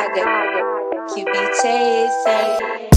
QB Chase.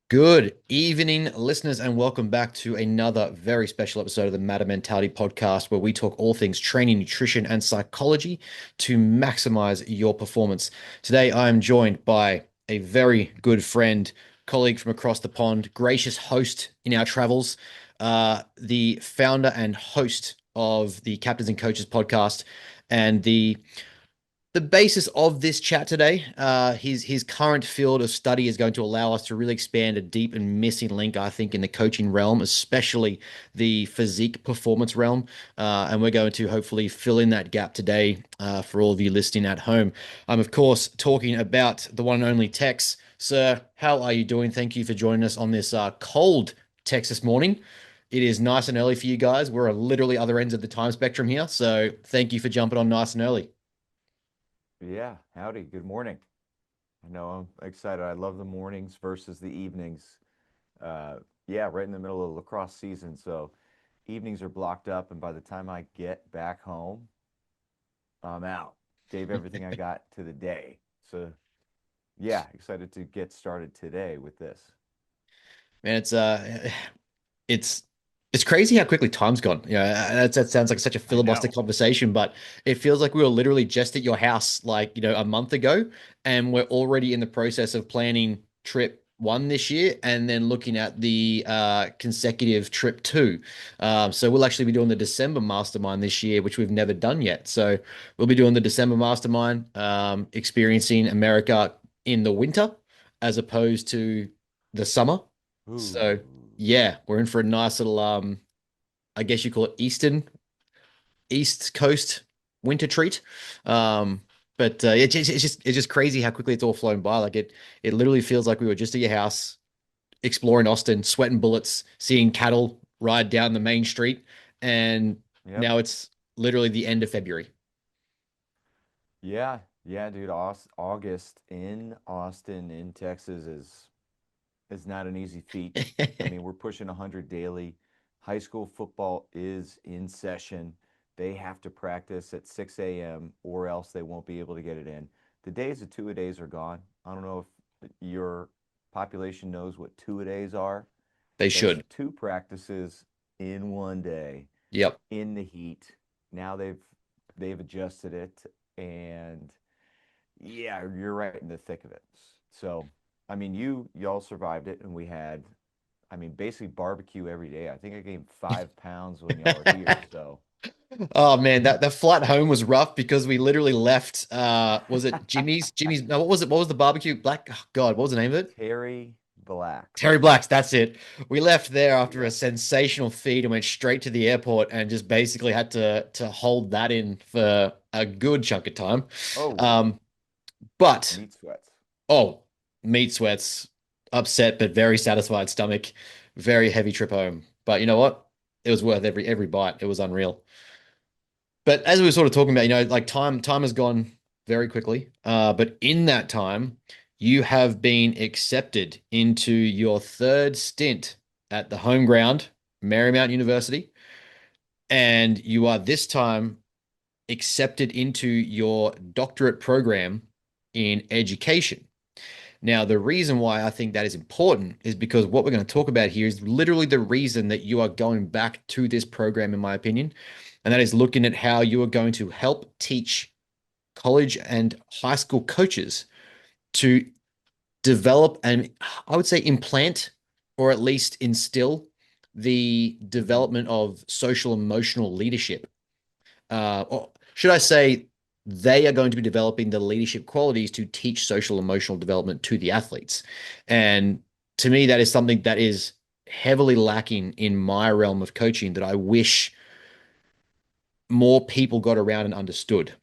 Good evening, listeners, and welcome back to another very special episode of the Matter Mentality podcast, where we talk all things training, nutrition, and psychology to maximize your performance. Today, I am joined by a very good friend, colleague from across the pond, gracious host in our travels, the founder and host of the Captains and Coaches podcast, and the basis of this chat today, his current field of study is going to allow us to really expand a deep and missing link, I think, in the coaching realm, especially the physique performance realm. And we're going to hopefully fill in that gap today for all of you listening at home. I'm, of course, talking about the one and only Tex. Sir, how are you doing? Thank you for joining us on this cold Texas morning. It is nice and early for you guys. We're at literally other ends of the time spectrum here. So thank you for jumping on nice and early. Yeah, howdy, good morning. I know I'm excited. I love the mornings versus the evenings. Yeah, right in the middle of lacrosse season, so evenings are blocked up, and by the time I get back home, I'm out. Gave everything I got to the day. So, yeah, excited to get started today with this. Man, it's it's crazy how quickly time's gone. That sounds like such a I filibuster know. conversation, but it feels like we were literally just at your house like, a month ago, and we're already in the process of planning trip one this year and then looking at the consecutive trip two. So we'll actually be doing the December mastermind this year, which we've never done yet. So we'll be doing the December mastermind, experiencing America in the winter as opposed to the summer. So Ooh. yeah, we're in for a nice little I guess you call it East Coast winter treat. Um but it's just crazy how quickly it's all flown by. Like it literally feels like we were just at your house exploring Austin, sweating bullets, seeing cattle ride down the main street, and Yep. now it's literally the end of February. Yeah, yeah, dude. August in Austin, in Texas is not an easy feat. I mean, we're pushing 100 daily. High school football is in session. They have to practice at 6 a.m. or else they won't be able to get it in. The days of two-a-days are gone. I don't know if your population knows what two-a-days are. They That's should. two practices in one day Yep. in the heat. Now they've adjusted it, and yeah, you're right in the thick of it. So, I mean, y'all survived it, and we had, I mean, basically barbecue every day. I think I gained 5 pounds when y'all were here. So, Oh man, that flight home was rough because we literally left was it Jimmy's, no, what was it? What was the barbecue? Black, oh God, what was the name of it? Terry Terry Black's. Black's, that's it. We left there after a Yeah. sensational feed and went straight to the airport and just basically had to hold that in for a good chunk of time. Oh, Um, but meat sweats. oh, meat sweats, upset but very satisfied stomach, very heavy trip home. But you know what? It was worth every bite. It was unreal. But as we were sort of talking about, like time has gone very quickly. But in that time, you have been accepted into your third stint at the home ground, Marymount University, and you are this time accepted into your doctorate program in education. Now, the reason why I think that is important is because what we're going to talk about here is literally the reason that you are going back to this program, in my opinion. And that is looking at how you are going to help teach college and high school coaches to develop and I would say implant or at least instill the development of social emotional leadership. Or should I say, they are going to be developing the leadership qualities to teach social emotional development to the athletes. And to me, that is something that is heavily lacking in my realm of coaching that I wish more people got around and understood.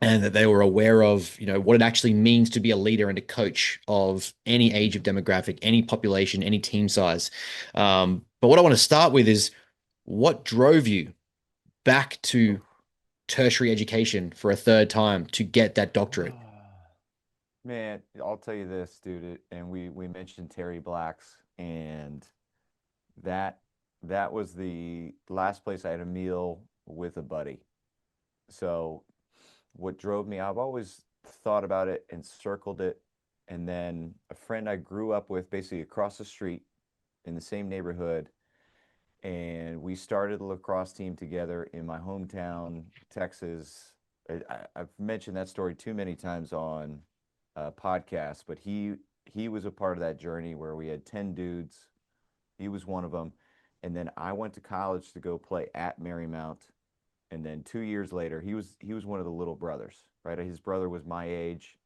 And that they were aware of, what it actually means to be a leader and a coach of any age of demographic, any population, any team size. But what I want to start with is what drove you back to Oof. tertiary education for a third time to get that doctorate? Man, I'll tell you this, dude, and we mentioned Terry Black's, and that that was the last place I had a meal with a buddy. So what drove me, I've always thought about it and circled it. And then a friend I grew up with, basically across the street in the same neighborhood, and we started a lacrosse team together in my hometown, Texas. Have mentioned that story too many times on podcasts, but he was a part of that journey where we had 10 dudes. He was one of them. And then I went to college to go play at Marymount. And then 2 years later, he was one of the little brothers, right? His brother was my age.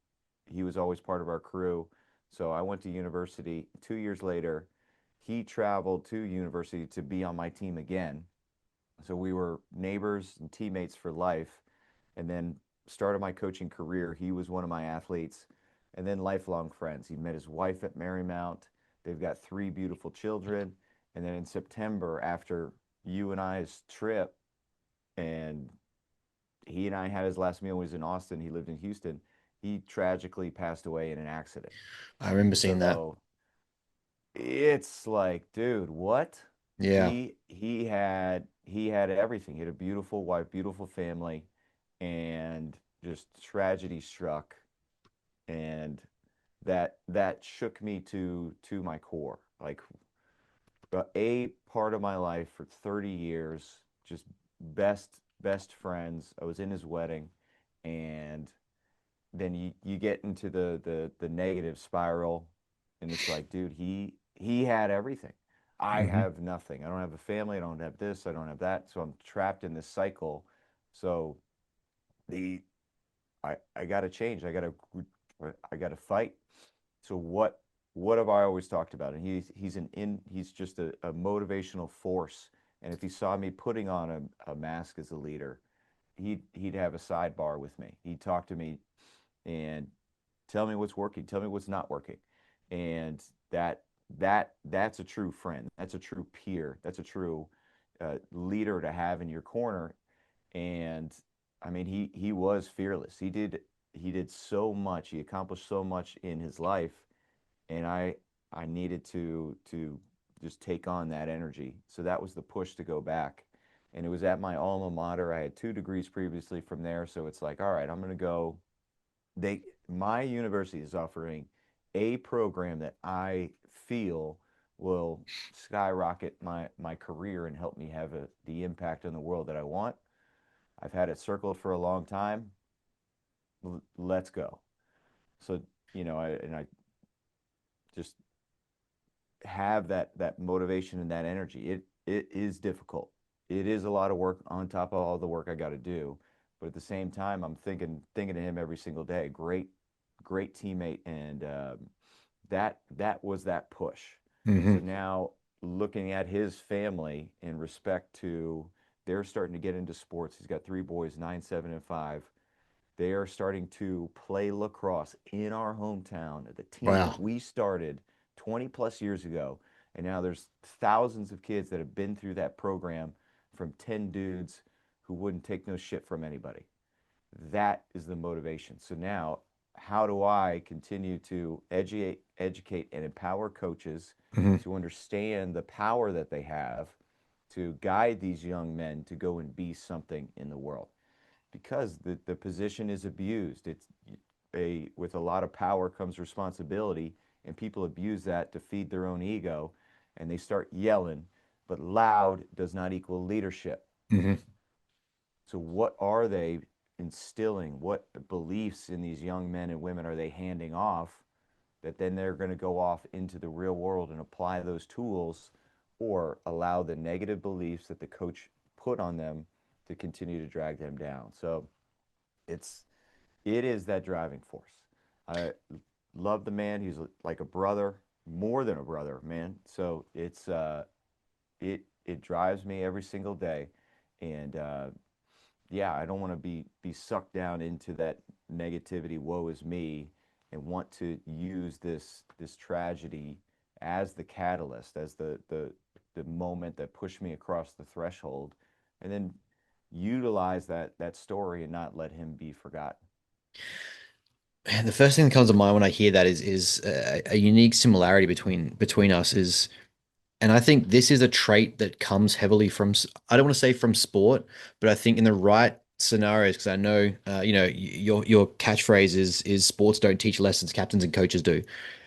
He was always part of our crew. So I went to university. 2 years later, he traveled to university to be on my team again. So we were neighbors and teammates for life. And then started my coaching career. He was one of my athletes, and then lifelong friends. He met his wife at Marymount. They've got three beautiful children. And then in September, after you and I's trip, and he and I had his last meal when he was in Austin. He lived in Houston. He tragically passed away in an accident. I remember seeing that. So it's like, dude, what? Yeah. He had everything. He had a beautiful wife, beautiful family, and just tragedy struck, and that shook me to my core. Like a part of my life for 30 years, just best friends. I was in his wedding, and then you get into the negative spiral, and it's like, dude, he had everything. I Hmm. have nothing. I don't have a family. I don't have this. I don't have that. So I'm trapped in this cycle. So the I got to change. I got to fight. So what have I always talked about? And he's just a motivational force. And if he saw me putting on a mask as a leader, he'd have a sidebar with me. He'd talk to me and tell me what's working, tell me what's not working. And that's a true friend. That's a true peer. That's a true leader to have in your corner. And I mean, he was fearless. He did so much. He accomplished so much in his life, and I needed to just take on that energy. So that was the push to go back. And it was at my alma mater. I had 2 degrees previously from there, so it's like, all right, I'm going to go. My university is offering a program that I feel will skyrocket my career and help me have the impact on the world that I want. I've had it circled for a long time. Let's go. So, I just have that motivation and that energy. It is difficult. It is a lot of work on top of all the work I got to do. But at the same time, I'm thinking of him every single day. Great teammate, and that was that push. So Hmm. now looking at his family in respect to, they're starting to get into sports. He's got three boys, 9, 7, and 5. They are starting to play lacrosse in our hometown at the team that Wow. we started 20 plus years ago. And now there's thousands of kids that have been through that program from 10 dudes who wouldn't take no shit from anybody. That is the motivation. So now, how do I continue to educate, and empower coaches Hmm. to understand the power that they have to guide these young men to go and be something in the world? Because the position is abused. It's with a lot of power comes responsibility, and people abuse that to feed their own ego, and they start yelling. But loud does not equal leadership. Hmm. So what are they instilling? What beliefs in these young men and women are they handing off that then they're going to go off into the real world and apply those tools, or allow the negative beliefs that the coach put on them to continue to drag them down? So it's it is that driving force. I love the man. He's like a brother, more than a brother, man. So it drives me every single day, and yeah, I don't want to be sucked down into that negativity, woe is me, and want to use this tragedy as the catalyst, as the moment that pushed me across the threshold, and then utilize that story and not let him be forgotten. And the first thing that comes to mind when I hear that is a unique similarity between us is, and I think this is a trait that comes heavily from, I don't want to say from sport, but I think in the right scenarios, because I know, your catchphrase is sports don't teach lessons, captains and coaches do,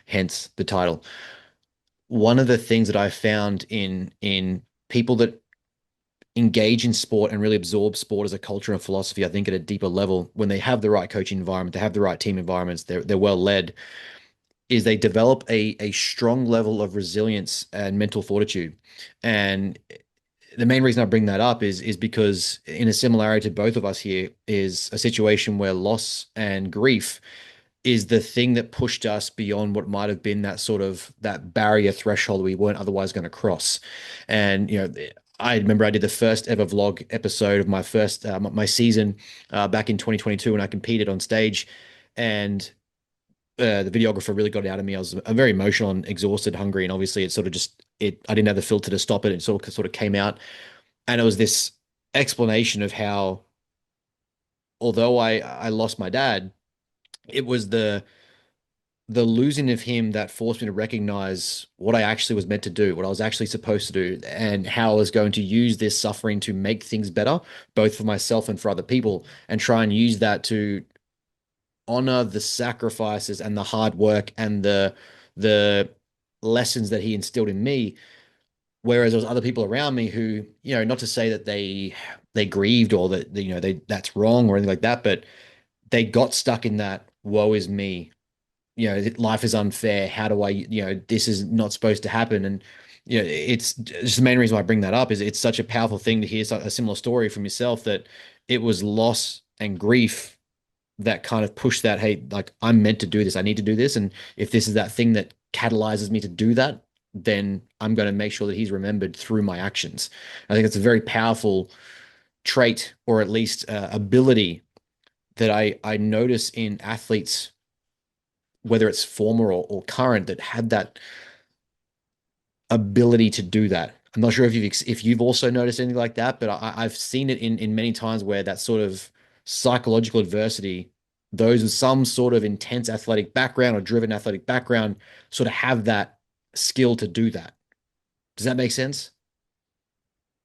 hence the title. One of the things that I found in people that engage in sport and really absorb sport as a culture and philosophy, I think at a deeper level, when they have the right coaching environment, they have the right team environments, they're well led, is they develop a strong level of resilience and mental fortitude. And the main reason I bring that up is because in a similarity to both of us here is a situation where loss and grief is the thing that pushed us beyond what might have been that sort of that barrier threshold we weren't otherwise going to cross. And I remember I did the first ever vlog episode of my first my season back in 2022 when I competed on stage, and the videographer really got it out of me. I'm very emotional and exhausted, hungry, and obviously it sort of just it. I didn't have the filter to stop it. It sort of came out, and it was this explanation of how, although I lost my dad, it was the losing of him that forced me to recognize what I actually was meant to do, what I was actually supposed to do, and how I was going to use this suffering to make things better, both for myself and for other people, and try and use that to honor the sacrifices and the hard work and the lessons that he instilled in me. Whereas there was other people around me who, not to say that they grieved or that they that's wrong or anything like that, but they got stuck in that woe is me, life is unfair. How do I, this is not supposed to happen. And, it's just the main reason why I bring that up is it's such a powerful thing to hear a similar story from yourself, that it was loss and grief that kind of pushed that, hey, like I'm meant to do this. I need to do this. And if this is that thing that catalyzes me to do that, then I'm going to make sure that he's remembered through my actions. I think it's a very powerful trait, or at least ability, that I notice in athletes, whether it's former or current, that had that ability to do that. I'm not sure if you've also noticed anything like that, but I've seen it in many times where that sort of psychological adversity, those with some sort of intense athletic background or driven athletic background, sort of have that skill to do that. Does that make sense?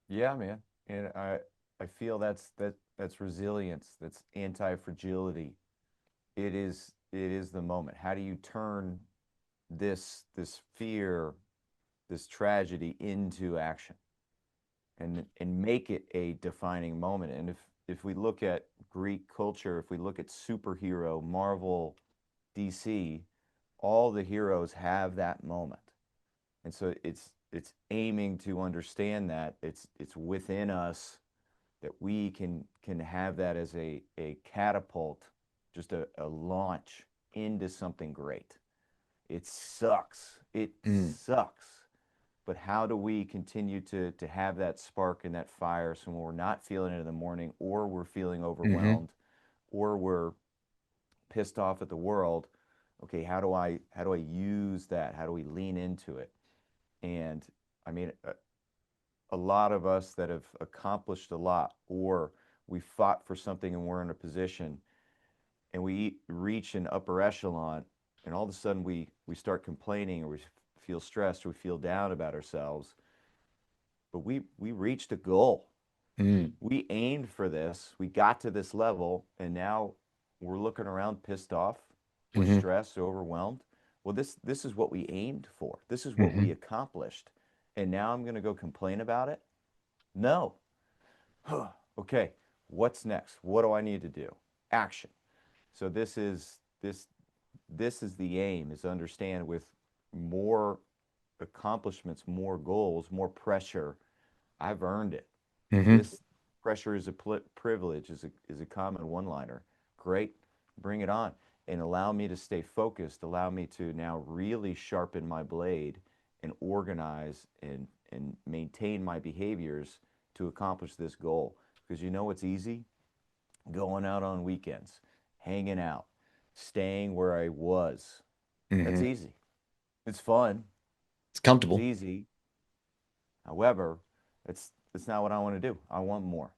Yeah, man. And I feel that's resilience, that's anti-fragility. It is the moment. How do you turn this fear, this tragedy into action and make it a defining moment? And if we look at Greek culture, if we look at superhero, Marvel, DC, all the heroes have that moment. And so it's aiming to understand that it's within us, that we can have that as a catapult, just a launch into something great. It sucks. It Mm. sucks. But how do we continue to have that spark and that fire, so when we're not feeling it in the morning, or we're feeling Mm-hmm. overwhelmed, or we're pissed off at the world? Okay, how do I use that? How do we lean into it? And I mean, a lot of us that have accomplished a lot, or we fought for something and we're in a position and we reach an upper echelon, and all of a sudden we start complaining, or we feel stressed, or we feel down about ourselves. But we reached a goal. Mm. We aimed for this. We got to this level, and now we're looking around pissed off. We're Mm-hmm. stressed, overwhelmed. Well, this is what we aimed for. This is what Mm-hmm. we accomplished. And now I'm going to go complain about it? No. Okay, what's next? What do I need to do? Action. So this is the aim, is to understand, with more accomplishments, more goals, more pressure, I've earned it. Mm-hmm. This pressure is a privilege, is a common one-liner. Great, bring it on, and allow me to stay focused. Allow me to now really sharpen my blade and organize and maintain my behaviors to accomplish this goal. Because you know it's easy? Going out on weekends, hanging out, staying where I was. That's Mm-hmm. easy. It's fun. It's It's comfortable. easy. However, it's not what I want to do. I want more.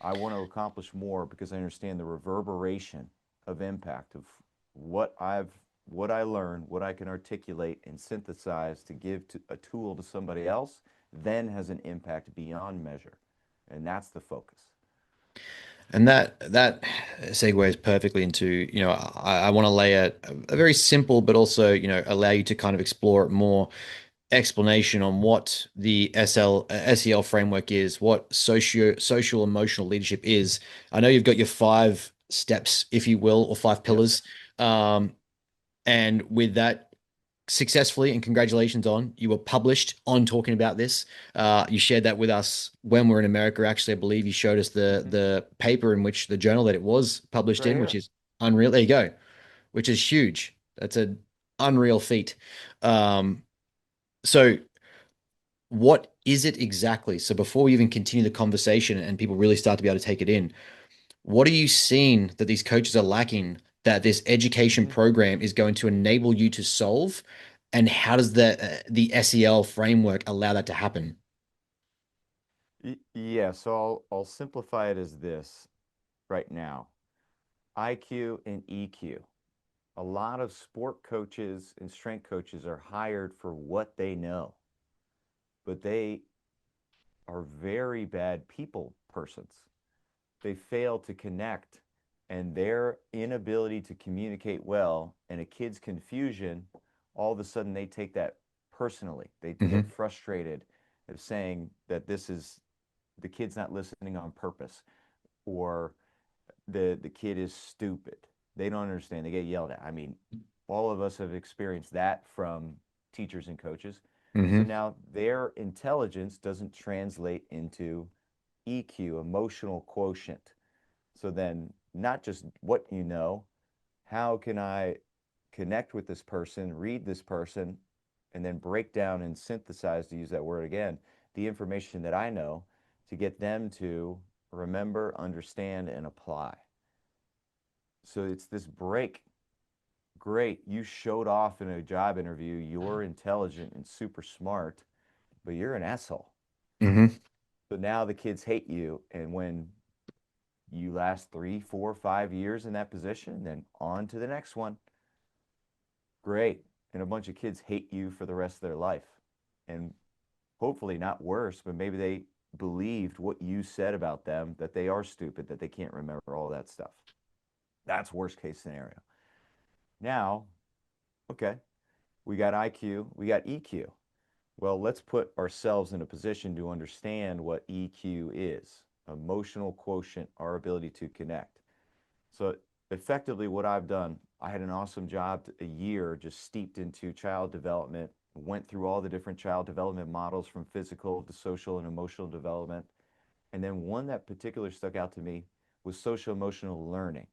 I want to accomplish more because I understand the reverberation. of impact of what I've what I learn, what I can articulate and synthesize to give to a tool to somebody else, then has an impact beyond measure. And that's the focus. And that segues perfectly into, I want to lay a very simple, but also, allow you to kind of explore it more explanation on what the SEL framework is, what social emotional leadership is. I know you've got your five steps, if you will, or five Yep. pillars. Um, and with that, successfully, and congratulations on you were published on talking about this. You shared that with us when we were in America. Actually, I believe you showed us the Mm-hmm. the paper in which the journal that it was It's published right in, which here. is unreal. There you go, which is huge. That's an unreal feat. Um, so what is it exactly? So before we even continue the conversation and people really start to be able to take it in, what are you seeing that these coaches are lacking that this education Mm-hmm. program is going to enable you to solve? And how does the SEL framework allow that to happen? Yeah, so I'll simplify it as this right now. IQ and EQ. A lot of sport coaches and strength coaches are hired for what they know, but they are very bad people persons. They fail to connect, and their inability to communicate well and a kid's confusion, all of a sudden they take that personally. They get Hmm. frustrated of saying that this is the kid's not listening on purpose, or the kid is stupid. They don't understand. They get yelled at. I mean, all of us have experienced that from teachers and coaches. So Hmm. now their intelligence doesn't translate into EQ, emotional quotient. So then, not just what you know, how can I connect with this person, read this person, and then break down and synthesize, to use that word again, the information that I know to get them to remember, understand, and apply. So it's this break. Great, you showed off in a job interview, you're intelligent and super smart, but you're an asshole. Hmm. So now the kids hate you. And when you last 3, 4, 5 years in that position, then on to the next one. Great. And a bunch of kids hate you for the rest of their life. And hopefully not worse, but maybe they believed what you said about them, that they are stupid, that they can't remember all that stuff. That's worst case scenario. Now, okay, we got IQ, we got EQ. Well, let's put ourselves in a position to understand what EQ is, emotional quotient, our ability to connect. So effectively what I've done, I had an awesome job, a year just steeped into child development, went through all the different child development models from physical to social and emotional development. And then one that particular stuck out to me was social emotional learning.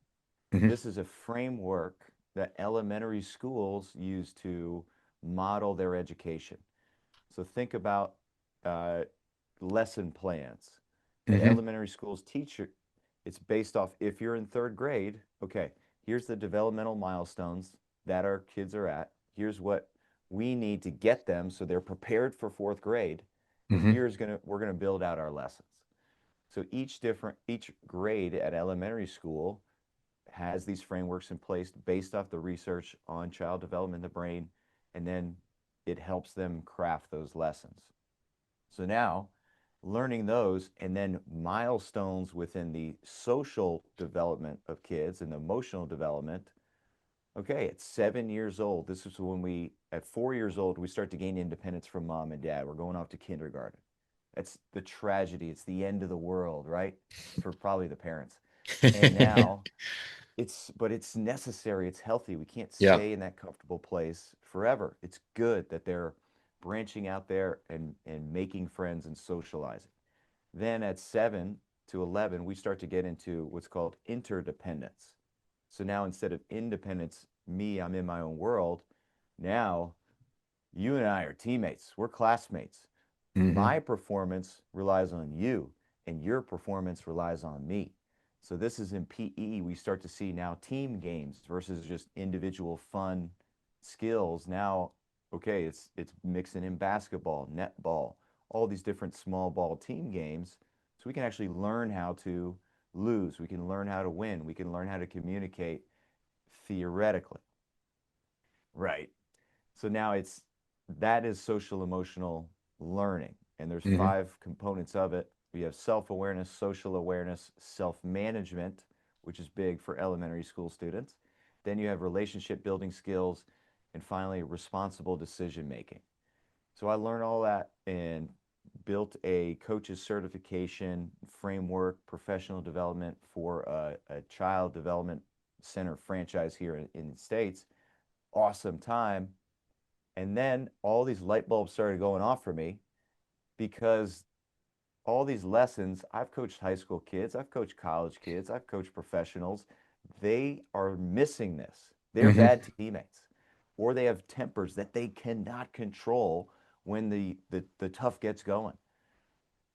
Hmm. This is a framework that elementary schools use to model their education. So think about uh, lesson plans that Hmm. elementary schools teach. It's based off if you're in third grade, okay, here's the developmental milestones that our kids are at. Here's what we need to get them so they're prepared for fourth grade. And Hmm. we're gonna build out our lessons. So each grade at elementary school has these frameworks in place based off the research on child development in the brain, and then it helps them craft those lessons. So now, learning those and then milestones within the social development of kids and the emotional development. Okay, at 7 years old, this is when at 4 years old, we start to gain independence from mom and dad. We're going off to kindergarten. That's the tragedy. It's the end of the world, right? For probably the parents. And now but it's necessary. It's healthy. We can't Yeah. stay in that comfortable place forever. It's good that they're branching out there and making friends and socializing. Then at 7 to 11, we start to get into what's called interdependence. So now instead of independence, I'm in my own world. Now you and I are teammates. We're classmates. Hmm. My performance relies on you, and your performance relies on me. So this is in PE. We start to see now team games versus just individual fun skills. Now, okay, it's mixing in basketball, netball, all these different small ball team games. So we can actually learn how to lose. We can learn how to win. We can learn how to communicate. theoretically. Right. So now that is social emotional learning. And there's Hmm. 5 components of it. We have self-awareness, social awareness, self-management, which is big for elementary school students. Then you have relationship building skills, and finally responsible decision making. So I learned all that and built a coach's certification framework, professional development for a child development center franchise here in the States. Awesome time. And then all these light bulbs started going off for me because all these lessons, I've coached high school kids, I've coached college kids, I've coached professionals. They are missing this. They're Hmm. bad teammates, or they have tempers that they cannot control when the tough gets going.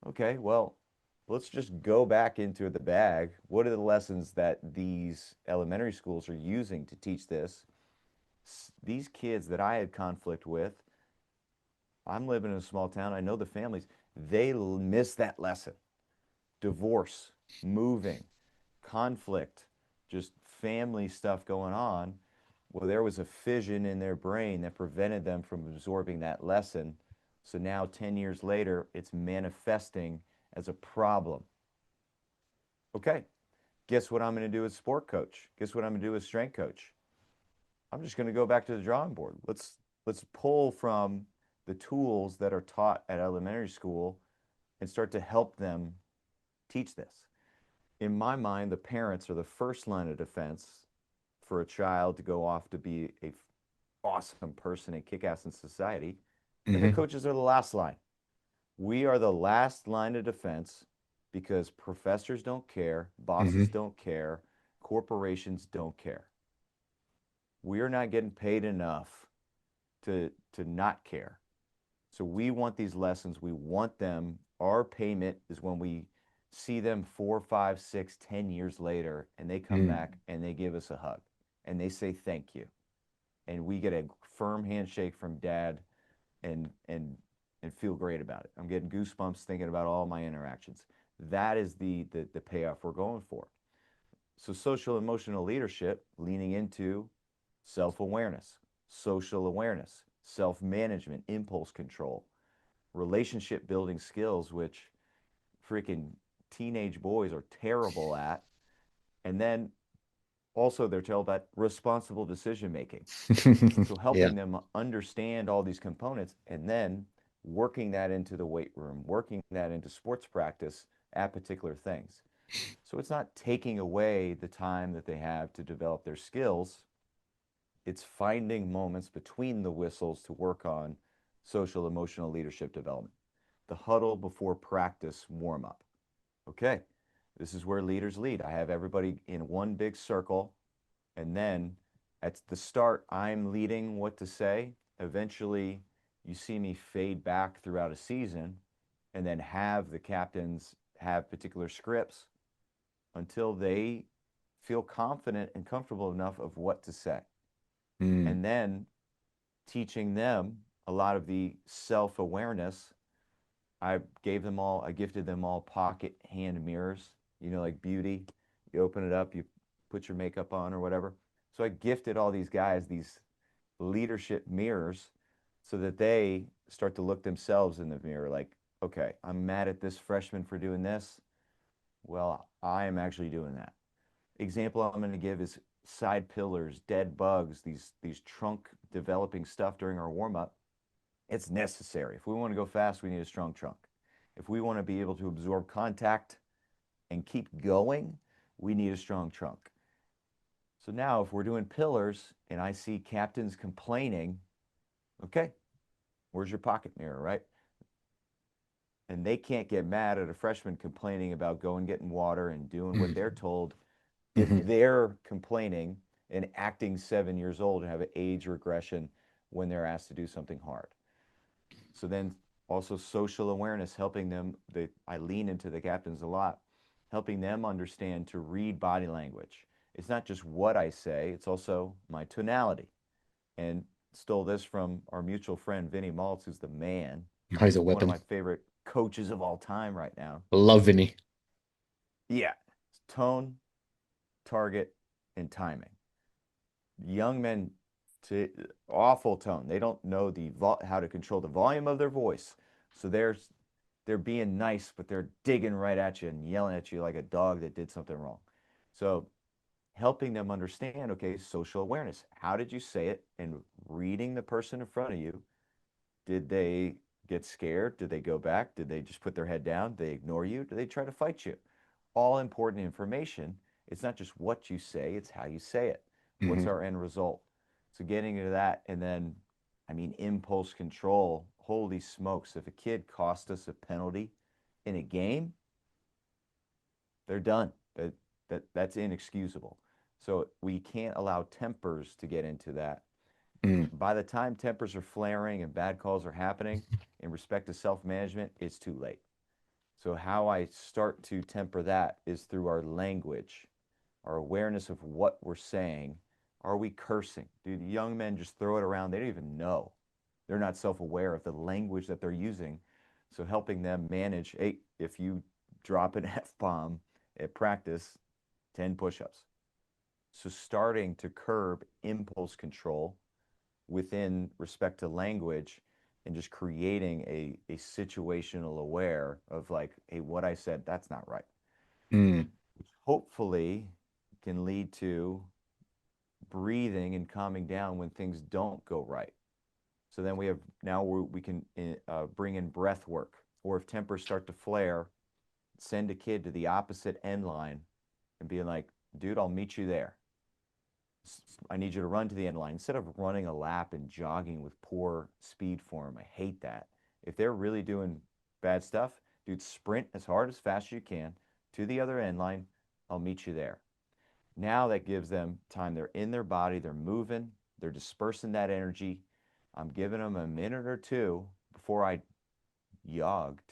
Okay, well, let's just go back into the bag. What are the lessons that these elementary schools are using to teach this? These kids that I had conflict with, I'm living in a small town. I know the families. They miss that lesson. Divorce, moving, conflict, just family stuff going on. Well, there was a fission in their brain that prevented them from absorbing that lesson. So now, 10 years later, it's manifesting as a problem. Okay, guess what I'm going to do as sport coach? Guess what I'm going to do as strength coach? I'm just going to go back to the drawing board. Let's pull from the tools that are taught at elementary school and start to help them teach this. In my mind, the parents are the first line of defense for a child to go off to be a awesome person and kick ass in society, and the Hmm. coaches are the last line. We are the last line of defense because professors don't care, bosses Hmm. don't care, corporations don't care. We are not getting paid enough to not care. So we want these lessons. We want them. Our payment is when we see them 4, 5, 6, 10 years later, and they come Mm. back and they give us a hug and they say thank you, and we get a firm handshake from dad, and feel great about it. I'm getting goosebumps thinking about all my interactions. That is the payoff we're going for. So social emotional leadership, leaning into self-awareness, social awareness, self-management, impulse control, relationship building skills, which freaking teenage boys are terrible at. And then also they're told about responsible decision making. So Yeah. helping them understand all these components and then working that into the weight room, working that into sports practice at particular things. So it's not taking away the time that they have to develop their skills. It's finding moments between the whistles to work on social emotional leadership development. The huddle before practice warm up. Okay, this is where leaders lead. I have everybody in one big circle, and then at the start, I'm leading what to say. Eventually, you see me fade back throughout a season and then have the captains have particular scripts until they feel confident and comfortable enough of what to say. Mm. And then teaching them a lot of the self awareness. I gifted them all pocket hand mirrors, like beauty. You open it up, you put your makeup on or whatever. So I gifted all these guys these leadership mirrors so that they start to look themselves in the mirror like, okay, I'm mad at this freshman for doing this. Well, I am actually doing that. Example I'm going to give is side pillars, dead bugs, these trunk developing stuff during our warm up. It's necessary. If we want to go fast, we need a strong trunk. If we want to be able to absorb contact and keep going, we need a strong trunk. So now, if we're doing pillars and I see captains complaining, okay, where's your pocket mirror, right? And they can't get mad at a freshman complaining about going getting water and doing what they're told if Hmm. they're complaining and acting 7 years old and have an age regression when they're asked to do something hard. So then also social awareness, helping them. I lean into the captains a lot, helping them understand to read body language. It's not just what I say, it's also my tonality. And stole this from our mutual friend, Vinny Maltz, who's the man. He's a One of weapon. my favorite coaches of all time right now. Love Vinny. Yeah. Tone, target, and timing. young men to awful tone. They don't know how to control the volume of their voice. So they're being nice, but they're digging right at you and yelling at you like a dog that did something wrong. So helping them understand, okay, social awareness. How did you say it? And reading the person in front of you. Did they get scared? Did they go back? Did they just put their head down? Did they ignore you? Did they try to fight you? All important information. It's not just what you say, it's how you say it. What's Hmm. our end result? So getting into that, and then, I mean, impulse control. Holy smokes. If a kid cost us a penalty in a game, they're done. That's inexcusable. So we can't allow tempers to get into that. Mm. By the time tempers are flaring and bad calls are happening, in respect to self management, it's too late. So, how I start to temper that is through our language, our awareness of what we're saying. Are we cursing? Do the young men just throw it around? They don't even know. They're not self aware of the language that they're using. So, helping them manage, hey, if you drop an F bomb at practice, 10 push ups. So, starting to curb impulse control within respect to language and just creating a situational aware of like, hey, what I said, that's not right. Mm. Which hopefully can lead to breathing and calming down when things don't go right. So then we have now we can bring in breath work, or if tempers start to flare, send a kid to the opposite end line and be like, dude, I'll meet you there. I need you to run to the end line instead of running a lap and jogging with poor speed form. I hate that. If they're really doing bad stuff, dude, sprint as hard as fast as you can to the other end line. I'll meet you there. Now that gives them time. They're in their body, they're moving, they're dispersing that energy. I'm giving them a minute or two before I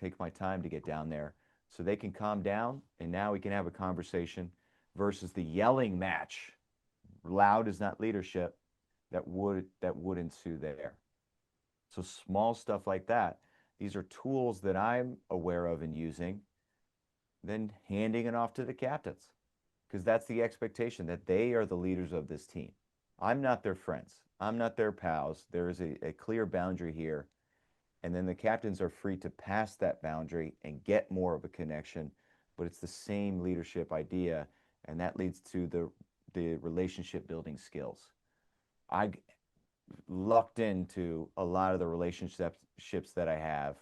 take my time to get down there so they can calm down. And now we can have a conversation versus the yelling match. Loud is not leadership that would ensue there. So small stuff like that. These are tools that I'm aware of and using, then handing it off to the captains because that's the expectation that they are the leaders of this team. I'm not their friends. I'm not their pals. There is a clear boundary here. And then the captains are free to pass that boundary and get more of a connection. But it's the same leadership idea. And that leads to the relationship building skills. I lucked into a lot of the relationships that I have.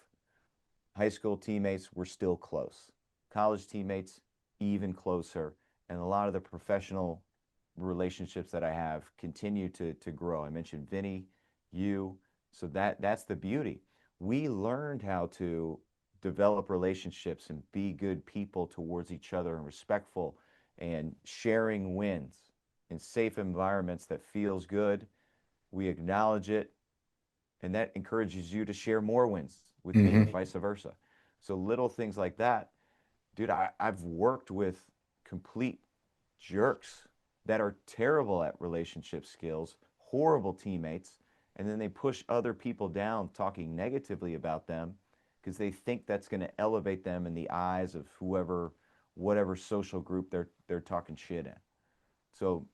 High school teammates were still close. College teammates, even closer. And a lot of the professional relationships that I have continue to grow. I mentioned Vinny, you. So that's the beauty. We learned how to develop relationships and be good people towards each other and respectful and sharing wins in safe environments that feels good. We acknowledge it, and that encourages you to share more wins with me Hmm. and vice versa. So little things like that, dude. I've worked with complete jerks that are terrible at relationship skills, horrible teammates, and then they push other people down talking negatively about them because they think that's going to elevate them in the eyes of whatever social group they're talking shit in. So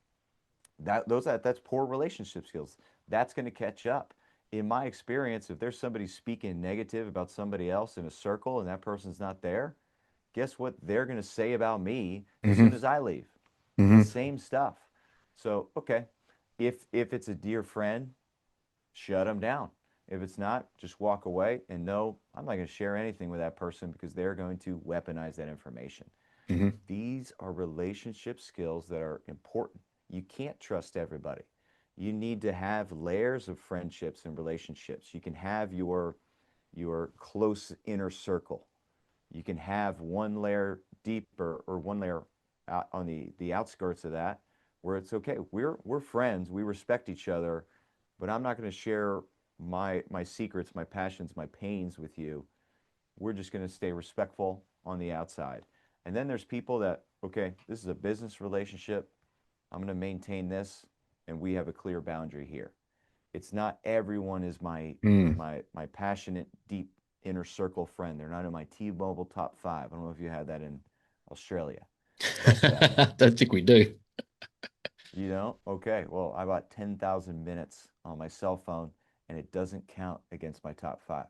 that's poor relationship skills. That's going to catch up. In my experience, if there's somebody speaking negative about somebody else in a circle and that person's not there, guess what they're going to say about me as Hmm. soon as I leave? The Hmm. same stuff. So, okay, if it's a dear friend, shut them down. If it's not, just walk away and know I'm not going to share anything with that person because they're going to weaponize that information. Hmm. These are relationship skills that are important. You can't trust everybody. You need to have layers of friendships and relationships. You can have your close inner circle. You can have one layer deeper or one layer out on the outskirts of that where it's okay. We're friends. We respect each other, but I'm not going to share my secrets, my passions, my pains with you. We're just going to stay respectful on the outside. And then there's people that, okay, this is a business relationship. I'm going to maintain this, and we have a clear boundary here. It's not everyone is Mm. my passionate, deep inner circle friend. They're not in my T-Mobile top five. I don't know if you had that in Australia, but Don't think we do. You know? Okay. Well, I bought 10,000 minutes on my cell phone and it doesn't count against my top five.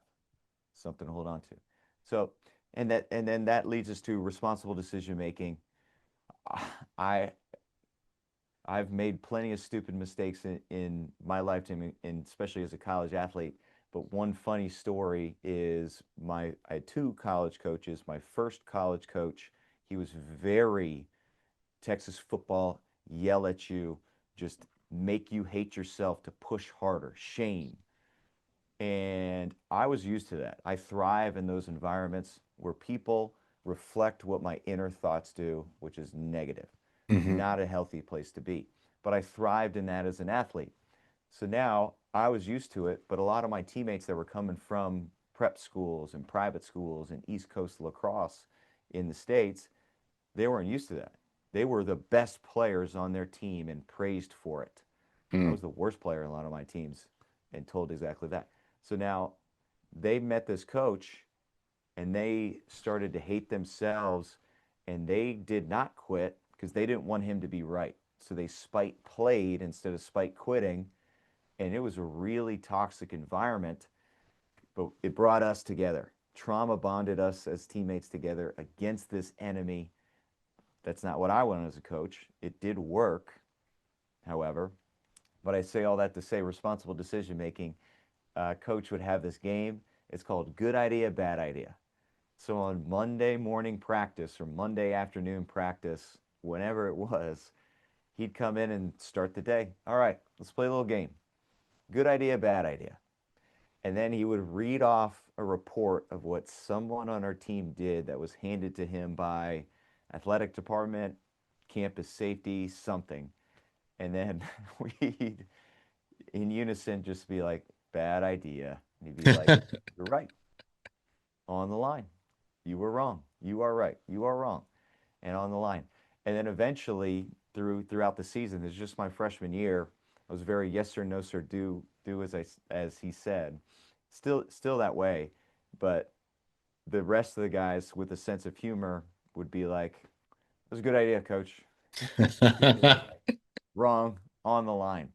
Something to hold on to. So, and then that leads us to responsible decision making. I I've made plenty of stupid mistakes in my lifetime, and especially as a college athlete. But one funny story is I had two college coaches. My first college coach, he was very Texas football, yell at you, just make you hate yourself to push harder, shame. And I was used to that. I thrive in those environments where people reflect what my inner thoughts do, which is negative. Hmm. Not a healthy place to be. But I thrived in that as an athlete. So now I was used to it, but a lot of my teammates that were coming from prep schools and private schools and East Coast lacrosse in the States, they weren't used to that. They were the best players on their team and praised for it. I Mm. was the worst player in a lot of my teams and told exactly that. So now they met this coach and they started to hate themselves and they did not quit because they didn't want him to be right. So they spite played instead of spite quitting. And it was a really toxic environment, but it brought us together. Trauma bonded us as teammates together against this enemy. That's not what I wanted as a coach. It did work, however. But I say all that to say responsible decision making. Coach would have this game. It's called Good Idea, Bad Idea. So on Monday morning practice or Monday afternoon practice, whenever it was, he'd come in and start the day. All right, let's play a little game. Good idea, bad idea. And then he would read off a report of what someone on our team did that was handed to him by athletic department, campus safety, something. And then we'd in unison just be like, bad idea. And he'd be like, you're right. On the line. You were wrong. You are right. You are wrong. And on the line. And then eventually throughout the season, it's just my freshman year, I was very yes sir, no sir, do as he said. Still that way, but the rest of the guys with a sense of humor would be like, "It was a good idea, coach." He'd be like, "Wrong, on the line."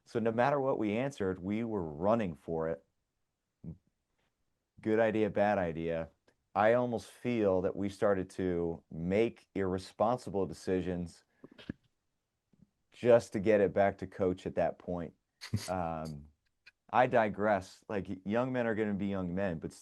So no matter what we answered, we were running for it. Good idea, bad idea. I almost feel that we started to make irresponsible decisions just to get it back to coach at that point. Um, I digress. Like young men are going to be young men, but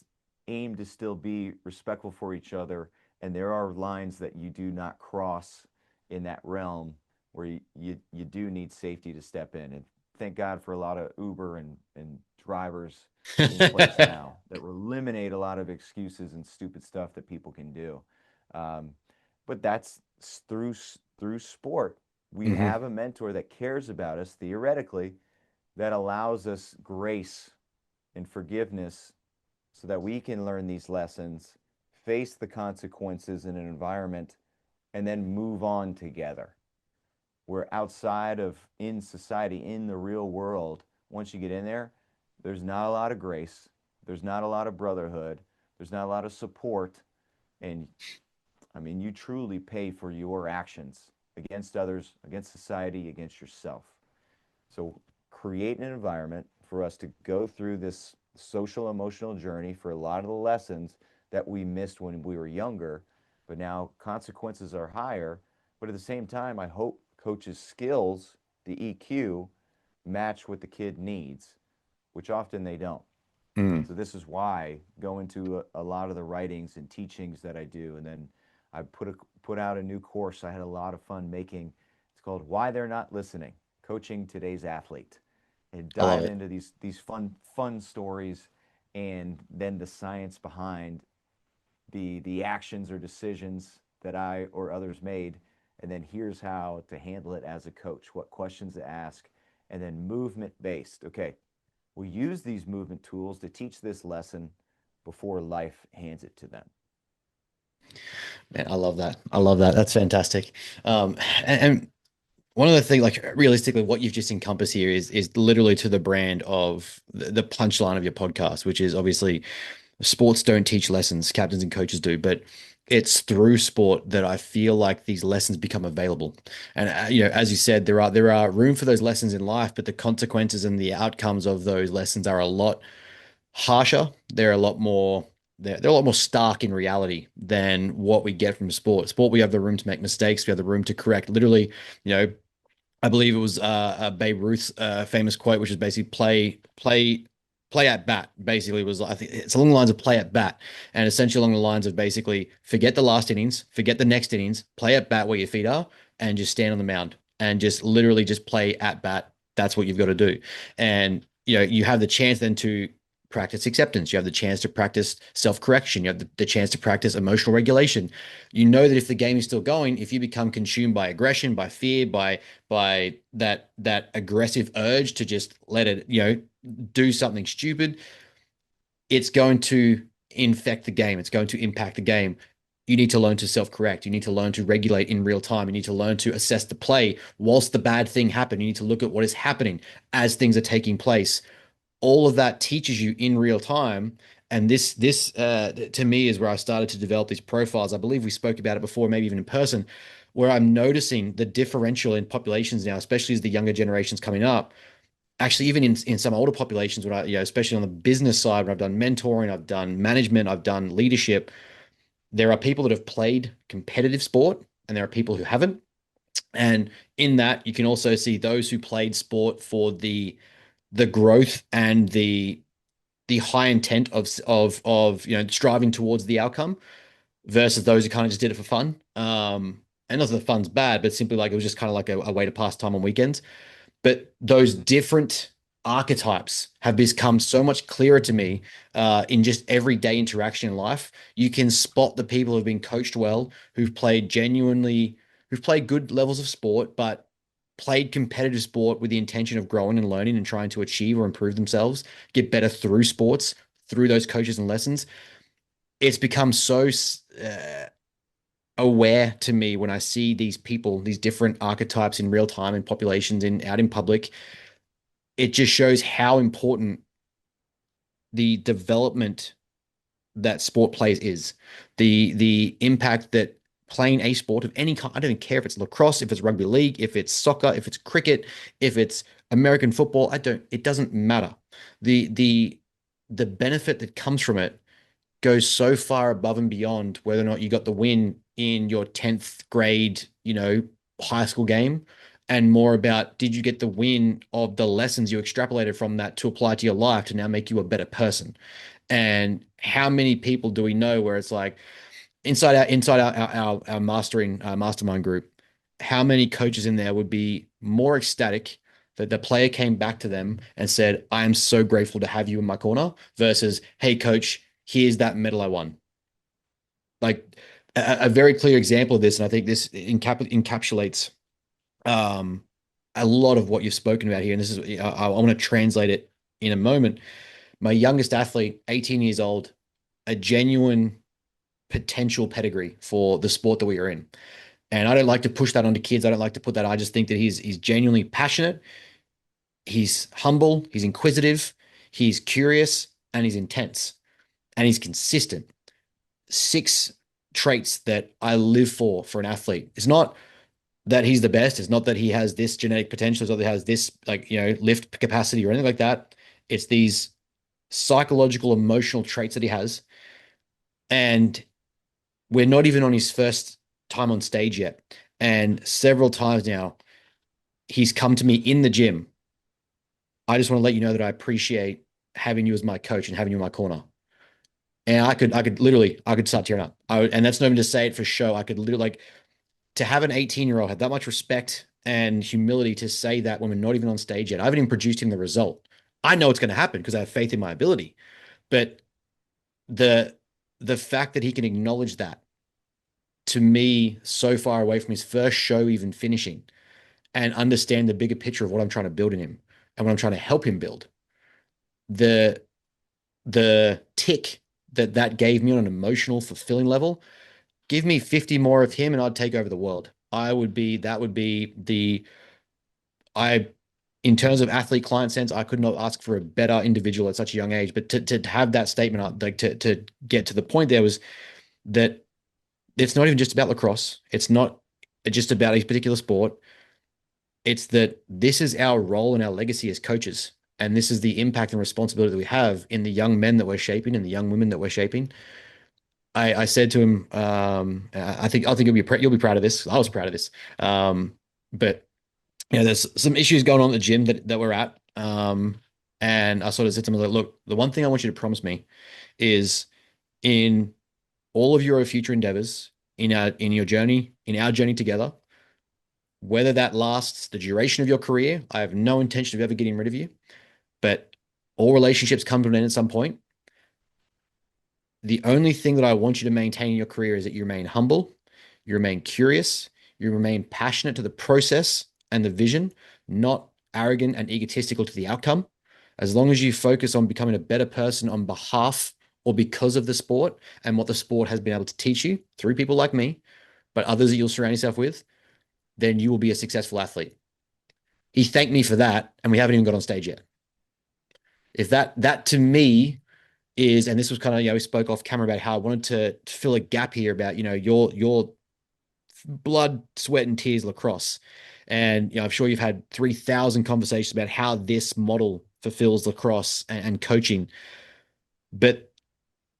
aim to still be respectful for each other. And there are lines that you do not cross in that realm where you do need safety to step in. And thank God for a lot of Uber and drivers in place now that will eliminate a lot of excuses and stupid stuff that people can do. Um, but that's through sport. We Hmm. have a mentor that cares about us theoretically that allows us grace and forgiveness so that we can learn these lessons, face the consequences in an environment, and then move on together. We're outside of in society, in the real world. Once you get in there, there's not a lot of grace, there's not a lot of brotherhood, there's not a lot of support, and I mean, you truly pay for your actions against others, against society, against yourself. So create an environment for us to go through this social emotional journey for a lot of the lessons that we missed when we were younger, but now consequences are higher. But at the same time, I hope coaches' skills, the EQ, match what the kid needs, which often they don't. Mm. So this is why go into a lot of the writings and teachings that I do, and then I put out a new course. I had a lot of fun making. It's called "Why They're Not Listening: Coaching Today's Athlete," and I love dive it. into these fun stories, and then the science behind the actions or decisions that I or others made, and then here's how to handle it as a coach. What questions to ask, and then movement based. Okay, we use these movement tools to teach this lesson before life hands it to them. Man, I love that. I love that. That's fantastic. And one of the things, like realistically, what you've just encompassed here is literally to the brand of the punchline of your podcast, which is obviously sports don't teach lessons, captains and coaches do. But it's through sport that I feel like these lessons become available. And as you said, there are room for those lessons in life, but the consequences and the outcomes of those lessons are a lot harsher. They're a lot more they're a lot more stark in reality than what we get from sport. Sport, we have the room to make mistakes. We have the room to correct. Literally, you know, I believe it was Babe Ruth's famous quote, which is basically play at bat. Basically, was I think it's along the lines of play at bat, and essentially along the lines of basically forget the last innings, forget the next innings, play at bat where your feet are, and just stand on the mound and just literally just play at bat. That's what you've got to do, and you have the chance then to practice acceptance. You have the chance to practice self-correction. You have the chance to practice emotional regulation. You know that if the game is still going, if you become consumed by aggression, by fear, by that aggressive urge to just let it, do something stupid, it's going to infect the game. It's going to impact the game. You need to learn to self-correct. You need to learn to regulate in real time. You need to learn to assess the play whilst the bad thing happened. You need to look at what is happening as things are taking place. All of that teaches you in real time. And this to me is where I started to develop these profiles. I believe we spoke about it before, maybe even in person, where I'm noticing the differential in populations now, especially as the younger generations coming up. Actually, even in some older populations, when especially on the business side, when I've done mentoring, I've done management, I've done leadership, there are people that have played competitive sport and there are people who haven't. And in that, you can also see those who played sport for the growth and the high intent of striving towards the outcome versus those who kind of just did it for fun. And not that the fun's bad, but simply like it was just kind of like a way to pass time on weekends. But those different archetypes have become so much clearer to me in just everyday interaction in life. You can spot the people who've been coached well, who've played good levels of sport, but played competitive sport with the intention of growing and learning and trying to achieve or improve themselves, get better through sports, through those coaches and lessons. It's become so aware to me when I see these people, these different archetypes in real time in populations in out in public. It just shows how important the development that sport plays is, the impact that playing a sport of any kind. I don't even care if it's lacrosse, if it's rugby league, if it's soccer, if it's cricket, if it's American football. It doesn't matter. The benefit that comes from it goes so far above and beyond whether or not you got the win in your 10th grade, high school game, and more about did you get the win of the lessons you extrapolated from that to apply to your life to now make you a better person. And how many people do we know where it's like inside our mastering mastermind group, how many coaches in there would be more ecstatic that the player came back to them and said, I am so grateful to have you in my corner versus, hey, coach, here's that medal I won. Like a very clear example of this. And I think this encapsulates a lot of what you've spoken about here. And this is, I want to translate it in a moment. My youngest athlete, 18 years old, a genuine potential pedigree for the sport that we are in. And I don't like to push that onto kids. I don't like to put that. I just think that he's genuinely passionate. He's humble. He's inquisitive. He's curious, and he's intense, and he's consistent. 6 traits that I live for an athlete. It's not that he's the best. It's not that he has this genetic potential. It's not that he has this lift capacity or anything like that. It's these psychological, emotional traits that he has. And we're not even on his first time on stage yet. And several times now, he's come to me in the gym. I just want to let you know that I appreciate having you as my coach and having you in my corner. And I could start tearing up. And that's not even to say it for show. I could literally, like, to have an 18-year-old have that much respect and humility to say that when we're not even on stage yet. I haven't even produced him the result. I know it's going to happen because I have faith in my ability. But the fact that he can acknowledge that, to me, so far away from his first show even finishing, and understand the bigger picture of what I'm trying to build in him and what I'm trying to help him build, the tick that gave me on an emotional fulfilling level, give me 50 more of him and I'd take over the world. That would be I, in terms of athlete client sense, I could not ask for a better individual at such a young age. But to have that statement, like to get to the point there, was that it's not even just about lacrosse. It's not just about a particular sport. It's that this is our role and our legacy as coaches. And this is the impact and responsibility that we have in the young men that we're shaping and the young women that we're shaping. I said to him, I think you'll be proud of this. I was proud of this. But there's some issues going on at the gym that we're at. And I sort of said to him, like, look, the one thing I want you to promise me is in all of your future endeavors, in your journey, in our journey together, whether that lasts the duration of your career, I have no intention of ever getting rid of you. But all relationships come to an end at some point. The only thing that I want you to maintain in your career is that you remain humble, you remain curious, you remain passionate to the process and the vision, not arrogant and egotistical to the outcome. As long as you focus on becoming a better person on behalf or because of the sport and what the sport has been able to teach you through people like me, but others that you'll surround yourself with, then you will be a successful athlete. He thanked me for that, and we haven't even got on stage yet. If that to me is, and this was kind of, we spoke off camera about how I wanted to fill a gap here about, your blood, sweat, and tears lacrosse. And I'm sure you've had 3,000 conversations about how this model fulfills lacrosse and coaching. But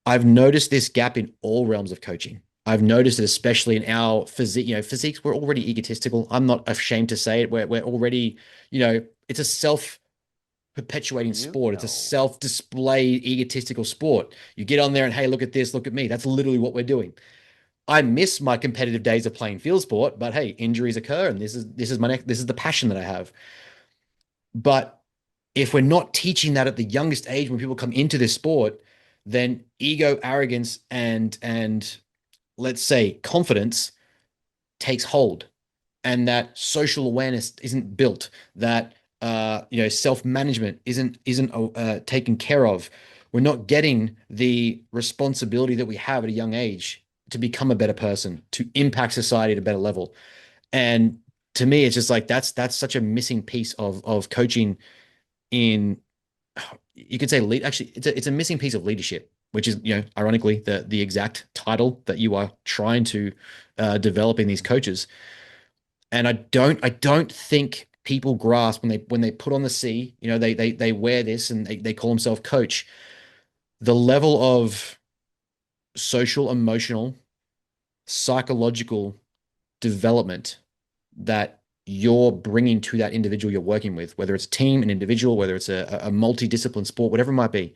I've noticed this gap in all realms of coaching. I've noticed it, especially in our physique. Physiques, we're already egotistical. I'm not ashamed to say it. We're already, it's a self-perpetuating sport. It's a self-display, egotistical sport. You get on there and, hey, look at this, look at me. That's literally what we're doing. I miss my competitive days of playing field sport, but hey, injuries occur, and this is the passion that I have. But if we're not teaching that at the youngest age when people come into this sport, then ego, arrogance, and let's say confidence takes hold, and that social awareness isn't built, that self-management isn't taken care of. We're not getting the responsibility that we have at a young age to become a better person, to impact society at a better level. And to me, it's just like that's such a missing piece of coaching in, you could say, lead. Actually, it's a missing piece of leadership, which is, ironically, the exact title that you are trying to develop in these coaches. And I don't think people grasp when they put on the C, they wear this and they call themselves coach, the level of social, emotional, psychological development that you're bringing to that individual you're working with, whether it's a team, an individual, whether it's a multidiscipline sport, whatever it might be.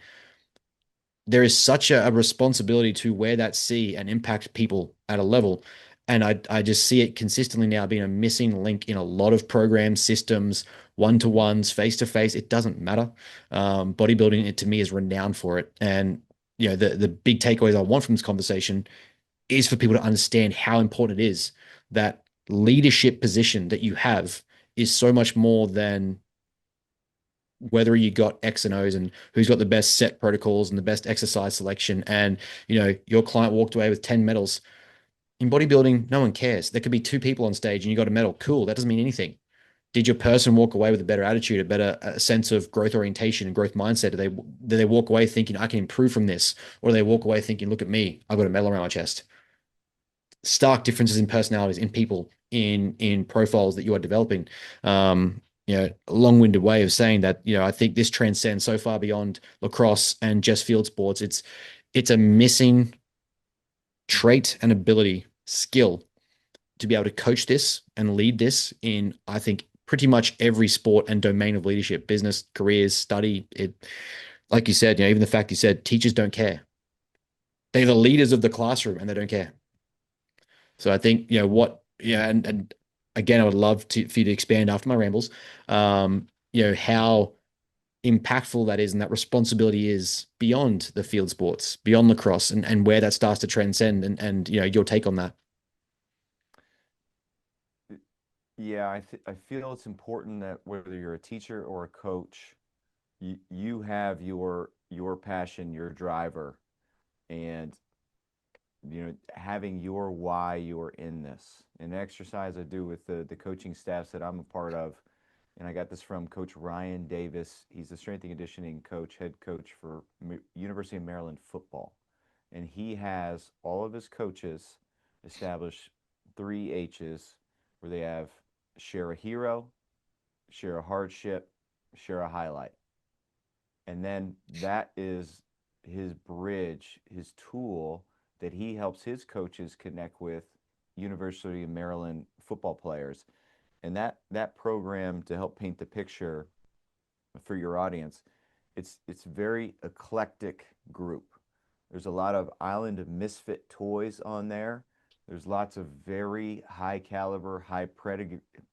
There is such a responsibility to wear that C and impact people at a level. And I just see it consistently now being a missing link in a lot of programs, systems, one-to-ones, face-to-face. It doesn't matter. Bodybuilding, it to me, is renowned for it. And the big takeaways I want from this conversation is for people to understand how important it is that leadership position that you have is so much more than whether you got X and O's and who's got the best set protocols and the best exercise selection. And, your client walked away with 10 medals. In bodybuilding, no one cares. There could be two people on stage and you got a medal. Cool. That doesn't mean anything. Did your person walk away with a better attitude, a better sense of growth orientation and growth mindset? Do they walk away thinking I can improve from this? Or do they walk away thinking, look at me, I've got a medal around my chest? Stark differences in personalities, in people, in profiles that you are developing. A long-winded way of saying that, I think this transcends so far beyond lacrosse and just field sports. It's a missing trait and ability, skill to be able to coach this and lead this in, I think, pretty much every sport and domain of leadership, business, careers, study. It, like you said, even the fact you said teachers don't care. They're the leaders of the classroom and they don't care. So I think, and again, I would love for you to expand after my rambles, how impactful that is and that responsibility is beyond the field sports, beyond lacrosse, and where that starts to transcend, and your take on that. Yeah, I feel it's important that whether you're a teacher or a coach, you have your passion, your driver, and having your why you're in this. An exercise I do with the coaching staffs that I'm a part of, and I got this from Coach Ryan Davis. He's the strength and conditioning coach, head coach for University of Maryland football, and he has all of his coaches establish three H's where they have share a hero, share a hardship, share a highlight. And then that is his bridge, his tool that he helps his coaches connect with University of Maryland football players. And that program, to help paint the picture for your audience, it's very eclectic group. There's a lot of Island of Misfit toys on there. There's lots of very high caliber, high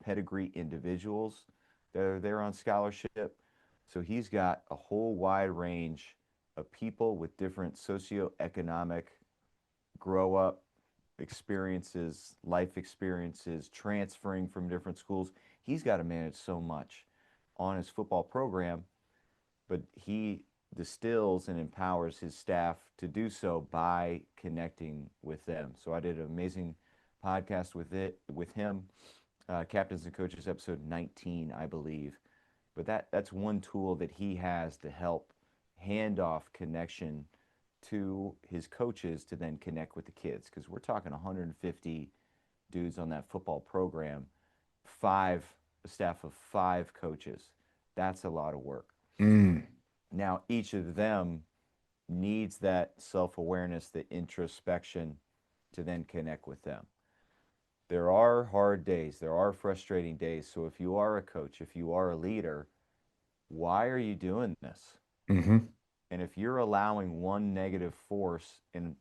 pedigree individuals that are there on scholarship. So he's got a whole wide range of people with different socioeconomic grow up experiences, life experiences, transferring from different schools. He's got to manage so much on his football program, but he distills and empowers his staff to do so by connecting with them. So I did an amazing podcast with him, Captains and Coaches episode 19, I believe. But that's one tool that he has to help handoff connection to his coaches to then connect with the kids, because we're talking 150 dudes on that football program, a staff of 5 coaches. That's a lot of work. Mm. Now, each of them needs that self-awareness, the introspection to then connect with them. There are hard days, there are frustrating days. So if you are a coach, if you are a leader, why are you doing this? Mm-hmm. And if you're allowing one negative force, and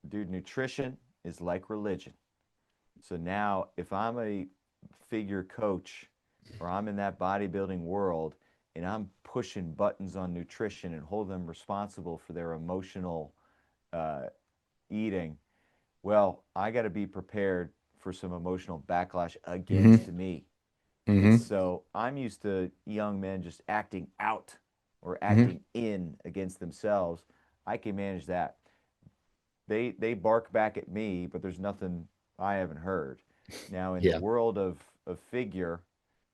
dude, nutrition is like religion. So now if I'm a figure coach or I'm in that bodybuilding world and I'm pushing buttons on nutrition and hold them responsible for their emotional uh, eating, well, I got to be prepared for some emotional backlash against Mm-hmm. me. And Mm-hmm. so I'm used to young men just acting out or Mm-hmm. acting in against themselves. I can manage that. They bark back at me, but there's nothing I haven't heard. Now in the Yeah. world of figure,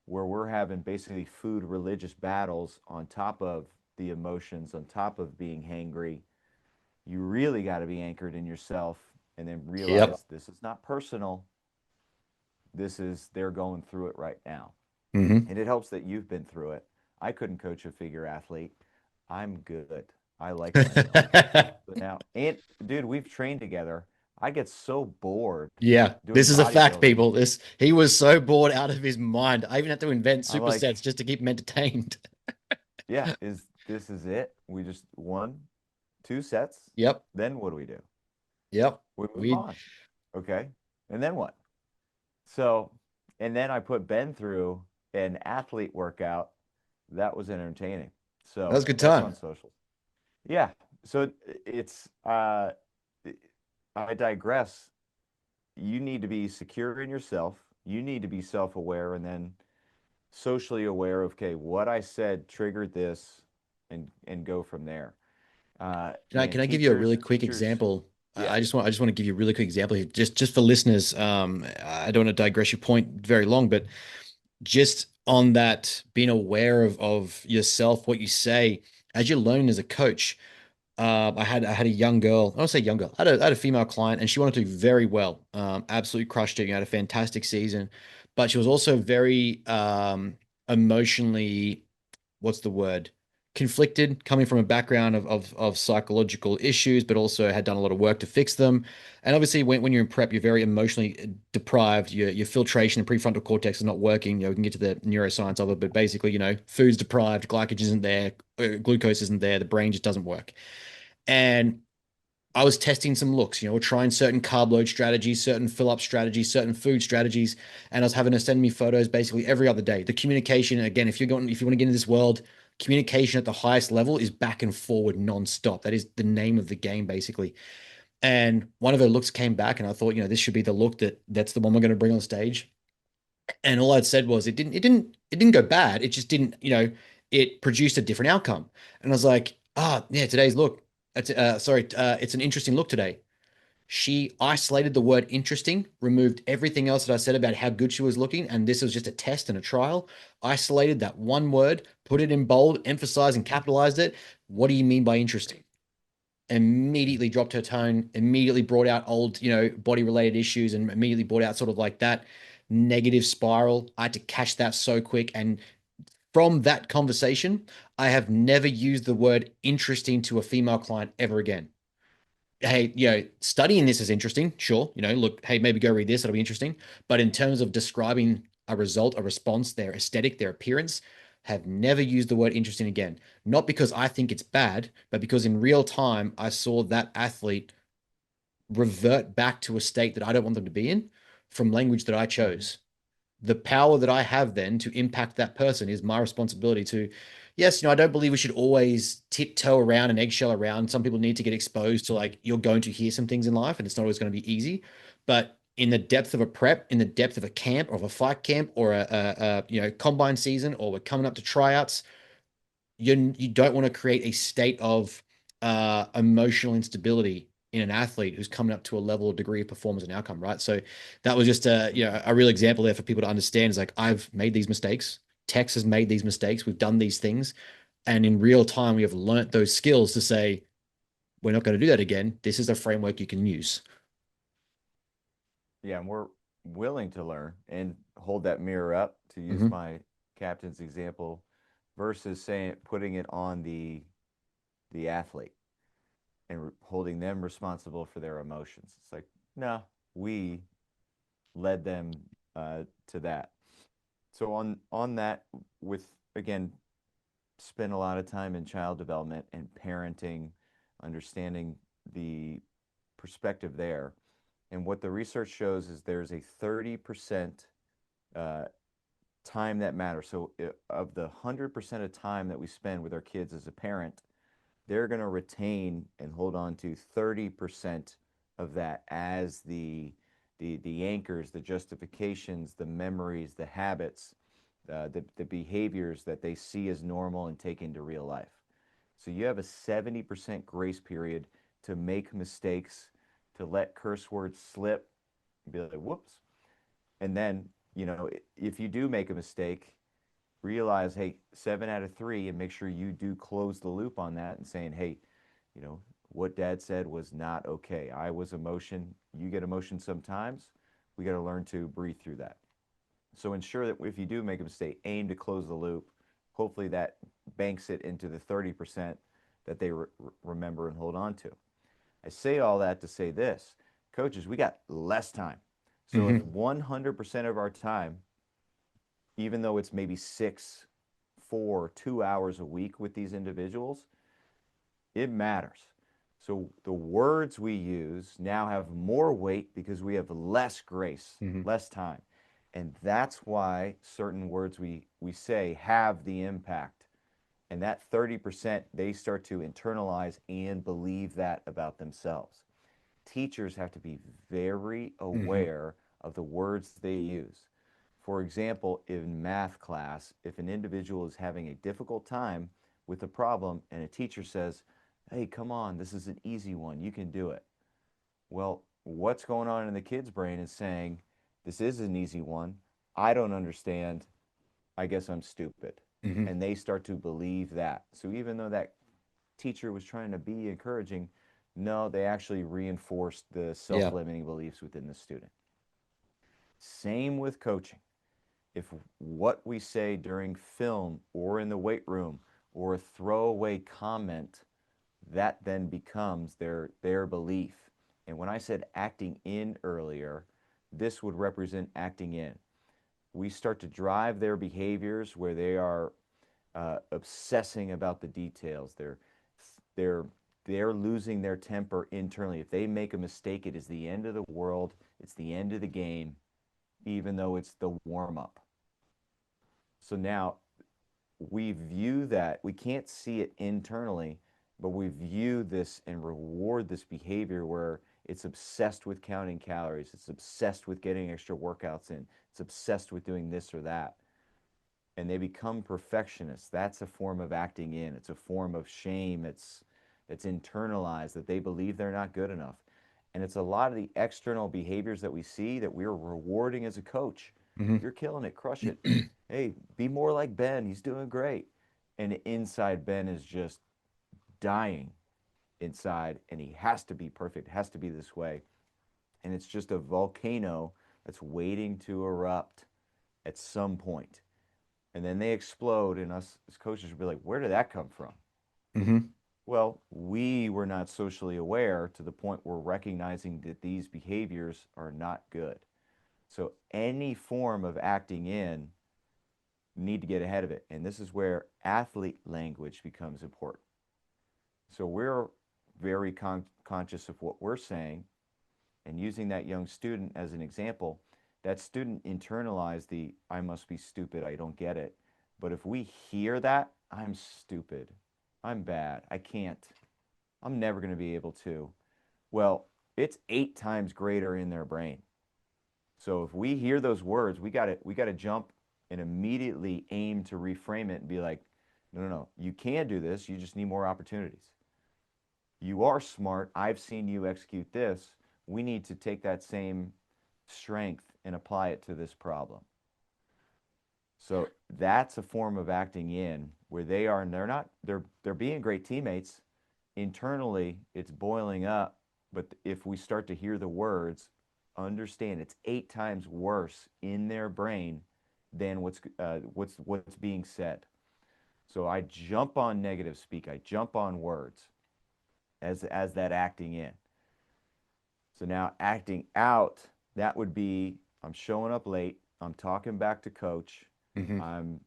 where we're having basically food religious battles on top of the emotions, on top of being hangry, you really got to be anchored in yourself and then Yep. realize this is not personal. This is they're going through it right now. Mm-hmm. And it helps that you've been through it. I couldn't coach a figure athlete. I'm good. I like myself. So now, and dude, we've trained together. I get so bored Yeah, doing this is a fact, bodybuilding. people. This He was so bored out of his mind. I even had to invent I'm like, supersets just to keep him entertained. yeah, is this is it? We just 1, 2 sets. Yep. Then what do we do? Yep. We move We on. Okay. And then what? So, and then I put Ben through an athlete workout. That was entertaining. That was So a good that's on time. social. Yeah. So it's I digress. You need to be secure in yourself. You need to be self-aware and then socially aware of, okay, what I said triggered this, and go from there. Man, Can I give you a really quick teachers, example? yeah. I just want to give you a really quick example here, just for listeners. I don't want to digress your point very long, but just on that, being aware of yourself, what you say as you're learning as a coach. I had a young girl. I don't say young girl. I had a female client, and she wanted to do very well. Absolutely crushed it. You know, had a fantastic season, but she was also very emotionally, what's the word? Conflicted, coming from a background of psychological issues, but also had done a lot of work to fix them. And obviously, when you're in prep, you're very emotionally deprived. Your filtration and prefrontal cortex is not working. You know, we can get to the neuroscience of it, but basically, you know, food's deprived, glycogen isn't there, glucose isn't there, the brain just doesn't work. And I was testing some looks, you know, trying certain carb load strategies, certain fill up strategies, certain food strategies, and I was having her send me photos basically every other day. The communication, again, if you want to get into this world, communication at the highest level is back and forward nonstop. That is the name of the game, basically. And one of her looks came back, and I thought, you know, this should be the look that's the one we're going to bring on stage. And all I'd said was it didn't go bad. It just didn't, you know, it produced a different outcome. And I was like, yeah, today's look. It's an interesting look today. She isolated the word interesting, removed everything else that I said about how good she was looking, and this was just a test and a trial. Isolated that one word, put it in bold, emphasized and capitalized it. What do you mean by interesting? immediately dropped her tone, immediately brought out old, body related issues, and immediately brought out sort of like that negative spiral. I had to catch that so quick. And from that conversation, I have never used the word interesting to a female client ever again. Hey, studying this is interesting. Sure. Look, hey, maybe go read this. It'll be interesting. But in terms of describing a result, a response, their aesthetic, their appearance, have never used the word interesting again. Not because I think it's bad, but because in real time, I saw that athlete revert back to a state that I don't want them to be in from language that I chose. The power that I have then to impact that person is my responsibility to, yes, I don't believe we should always tiptoe around and eggshell around. Some people need to get exposed to, like, you're going to hear some things in life and it's not always going to be easy. But in the depth of a prep, in the depth of a camp or of a fight camp or a combine season, or we're coming up to tryouts, you don't want to create a state of emotional instability in an athlete who's coming up to a level of degree of performance and outcome, right? So that was just a real example there for people to understand. Is like, I've made these mistakes. Tex has made these mistakes. We've done these things, and in real time, we have learnt those skills to say, we're not going to do that again. This is a framework you can use. Yeah, and we're willing to learn and hold that mirror up, to use Mm-hmm. my captain's example, versus saying putting it on the athlete and holding them responsible for their emotions. It's like, no, we led them to that. So on that, with, again, spend a lot of time in child development and parenting, understanding the perspective there. And what the research shows is there's a 30% uh, time that matters. So of the 100% of time that we spend with our kids as a parent, they're going to retain and hold on to 30% of that as the anchors, the justifications, the memories, the habits, the behaviors that they see as normal and take into real life. So you have a 70% grace period to make mistakes, to let curse words slip, be like, whoops. And then, if you do make a mistake, realize, hey, 7 out of 3, and make sure you do close the loop on that and saying, hey, you know, what dad said was not okay. I was emotion. You get emotion sometimes. We got to learn to breathe through that. So ensure that if you do make a mistake, aim to close the loop. Hopefully that banks it into the 30% that they remember and hold on to. I say all that to say this: coaches, we got less time. So if Mm-hmm. 100% of our time, even though it's maybe 6, 4, 2 hours a week with these individuals, it matters. So the words we use now have more weight because we have less grace, Mm-hmm. less time. And that's why certain words we say have the impact. And that 30%, they start to internalize and believe that about themselves. Teachers have to be very Mm-hmm. aware of the words they use. For example, in math class, if an individual is having a difficult time with a problem and a teacher says, hey, come on, this is an easy one, you can do it. Well, what's going on in the kid's brain is saying, this is an easy one. I don't understand. I guess I'm stupid. Mm-hmm. And they start to believe that. So even though that teacher was trying to be encouraging, no, they actually reinforced the Yeah. self-limiting beliefs within the student. Same with coaching. If what we say during film or in the weight room or a throwaway comment, that then becomes their belief. And when I said acting in earlier, this would represent acting in. We start to drive their behaviors where they are obsessing about the details. They're they're losing their temper internally. If they make a mistake, it is the end of the world. It's the end of the game, even though it's the warm up. So now we view that, we can't see it internally, but we view this and reward this behavior where it's obsessed with counting calories, it's obsessed with getting extra workouts in, it's obsessed with doing this or that. And they become perfectionists. That's a form of acting in. It's a form of shame. It's internalized, that they believe they're not good enough. And it's a lot of the external behaviors that we see that we're rewarding as a coach. Mm-hmm. You're killing it, crush it. Hey, be more like Ben. He's doing great. And inside Ben is just dying. inside, and he has to be perfect, has to be this way. And it's just a volcano that's waiting to erupt at some point. And then they explode, and us as coaches will be like, where did that come from? Mm-hmm. Well, we were not socially aware to the point we're recognizing that these behaviors are not good. So any form of acting in, need to get ahead of it. And this is where athlete language becomes important. So we're very conscious of what we're saying, and using that young student as an example, that student internalized the I must be stupid, I don't get it. But if we hear that, I'm stupid, I'm bad, I can't, I'm never going to be able to. Well, it's 8 times greater in their brain. So if we hear those words, we got to jump and immediately aim to reframe it and be like, no, no, no, you can do this. You just need more opportunities. You are smart. I've seen you execute this. We need to take that same strength and apply it to this problem. So that's a form of acting in where they are, and they're not, they're being great teammates. Internally, it's boiling up. But if we start to hear the words, understand it's 8 times worse in their brain than what's being said. So I jump on negative speak. I jump on words as that acting in. So now acting out, that would be I'm showing up late. I'm talking back to coach. Mm-hmm. I'm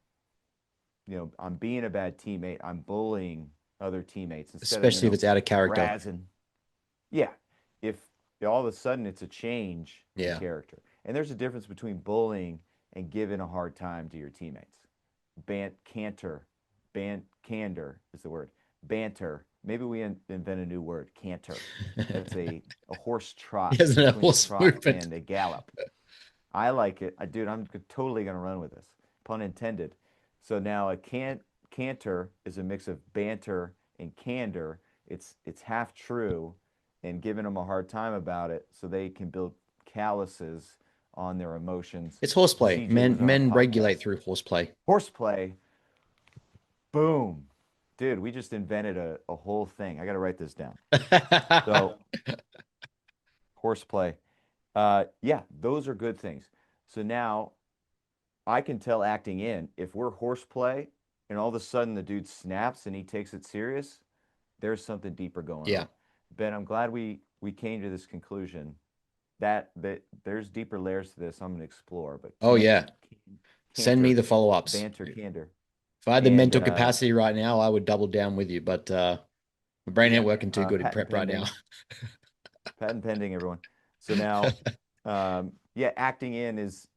being a bad teammate. I'm bullying other teammates instead of, Especially if it's out of character. razzing. Yeah. If all of a sudden it's a change in Yeah. character. And there's a difference between bullying and giving a hard time to your teammates. Candor is the word. Banter. Maybe we invent a new word, canter. That's a horse trot Isn't it a between a horse trot movement? and a gallop. I like it. Dude, I'm totally going to run with this. Pun intended. So now a canter is a mix of banter and candor. It's half true and giving them a hard time about it so they can build calluses on their emotions. It's horseplay. CJ Men was on a men regulate podcast. through horseplay. Horseplay. Boom. Dude, we just invented a whole thing. I got to write this down. So, horseplay. Yeah, those are good things. So now I can tell acting in if we're horseplay and all of a sudden the dude snaps and he takes it serious, there's something deeper going Yeah. on. Ben, I'm glad we came to this conclusion that there's deeper layers to this I'm going to explore, but Oh yeah. Send me canter, the follow-ups. banter, candor. If I had the And mental capacity right now, I would double down with you. But my brain ain't yeah, working too good in patent prep right now. pending. Patent pending, everyone. So now, yeah, acting in is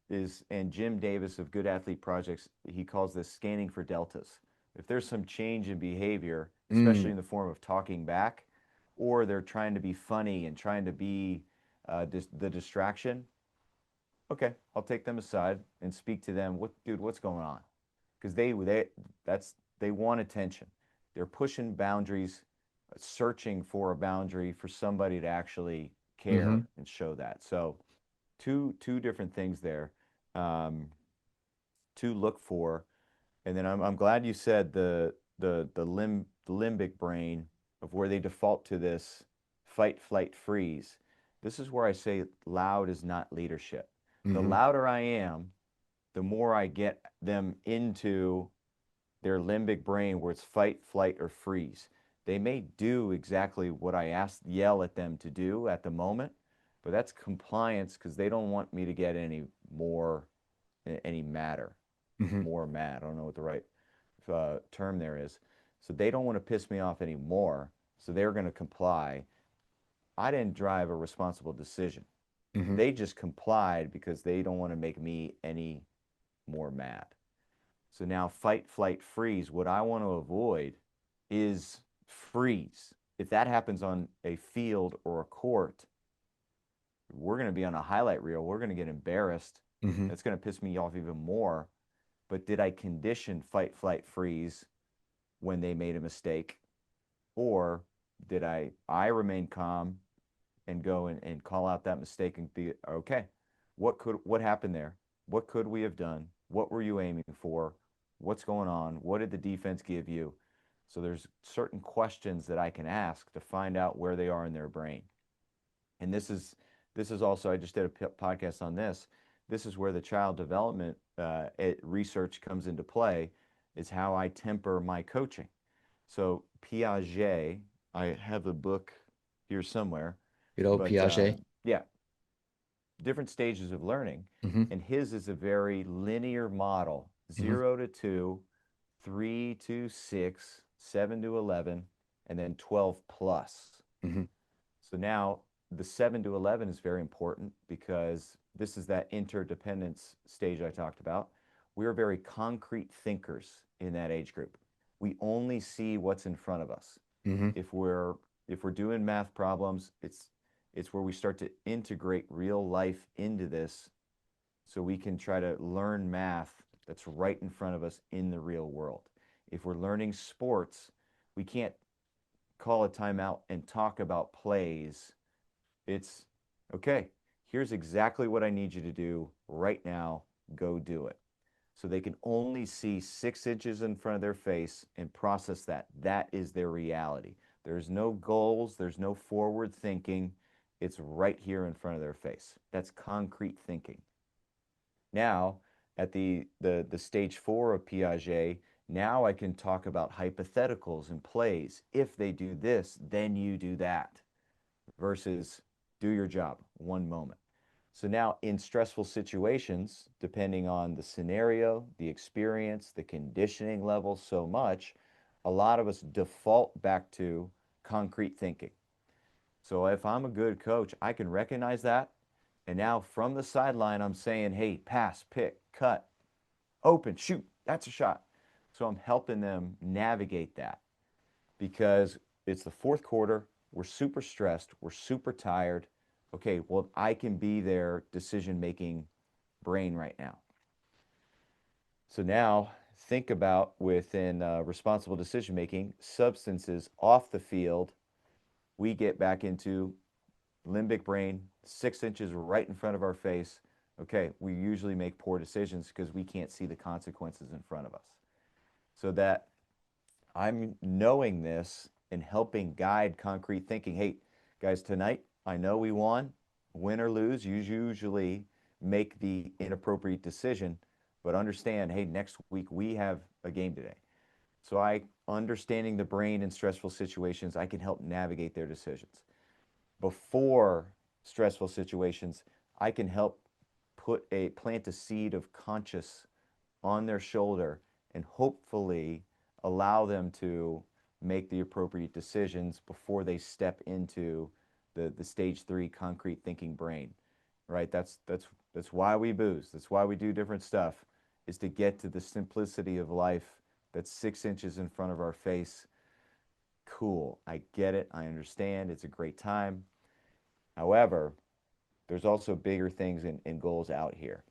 and Jim Davis of Good Athlete Projects, he calls this scanning for deltas. If there's some change in behavior, especially Mm, in the form of talking back, or they're trying to be funny and trying to be the distraction, okay, I'll take them aside and speak to them. Dude, what's going on? Because they want attention. They're pushing boundaries, searching for a boundary for somebody to actually hmm care and show that. So two different things there um, to look for. And then I'm glad you said the limbic brain of where they default to this fight, flight, freeze. This is where I say loud is not leadership. The hmm louder I am, the more I get them into their limbic brain where it's fight, flight, or freeze. They may do exactly what I yell at them to do at the moment, but that's compliance because they don't want me to get any madder, hmm more mad. I don't know what the right term there is. So they don't want to piss me off anymore. So they're going to comply. I didn't drive a responsible decision. hmm They just complied because they don't want to make me any more mad. So now fight, flight, freeze. What I want to avoid is freeze. If that happens on a field or a court, we're going to be on a highlight reel. We're going to get embarrassed. hmm It's going to piss me off even more. But did I condition fight, flight, freeze when they made a mistake? Or did I remain calm and go and call out that mistake and be okay? What happened there? What could we have done? What were you aiming for? What's going on? What did the defense give you? So there's certain questions that I can ask to find out where they are in their brain. And this is also, I just did a podcast on this. This is where the child development research comes into play, is how I temper my coaching. So Piaget, I have the book here somewhere, Good old but Piaget. yeah, different stages of learning. Hmm. And his is a very linear model: Hmm. 0 to 2, 3 to 6, 7 to 11, and then 12 plus. Hmm. So now the 7 to 11 is very important because this is that interdependence stage I talked about. We're very concrete thinkers in that age group. We only see what's in front of us. Hmm. If we're doing math problems, it's where we start to integrate real life into this, so we can try to learn math that's right in front of us in the real world. If we're learning sports, we can't call a timeout and talk about plays. It's okay, here's exactly what I need you to do right now. Go do it. So they can only see 6 inches in front of their face and process that. That is their reality. There's no goals, there's no forward thinking. It's right here in front of their face. That's concrete thinking. Now, at the stage 4 of Piaget, now I can talk about hypotheticals and plays. If they do this, then you do that, versus do your job, one moment. So now in stressful situations, depending on the scenario, the experience, the conditioning level so much, a lot of us default back to concrete thinking. So if I'm a good coach, I can recognize that. And now from the sideline, I'm saying, hey, pass, pick, cut, open, shoot. That's a shot. So I'm helping them navigate that, because it's the fourth quarter. We're super stressed. We're super tired. Okay, well, I can be their decision making brain right now. So now think about, within responsible decision making, substances off the field, we get back into limbic brain, 6 inches right in front of our face. Okay, we usually make poor decisions because we can't see the consequences in front of us. So that I'm knowing this and helping guide concrete thinking. Hey, guys, tonight, I know we won. Win or lose, you usually make the inappropriate decision, but understand, hey, next week we have a game today. So understanding the brain in stressful situations, I can help navigate their decisions. Before stressful situations, I can help plant a seed of conscious on their shoulder and hopefully allow them to make the appropriate decisions before they step into the stage 3 concrete thinking brain. Right? That's why we booze. That's why we do different stuff, is to get to the simplicity of life that's 6 inches in front of our face. Cool. I get it. I understand. It's a great time. However, there's also bigger things and goals out here.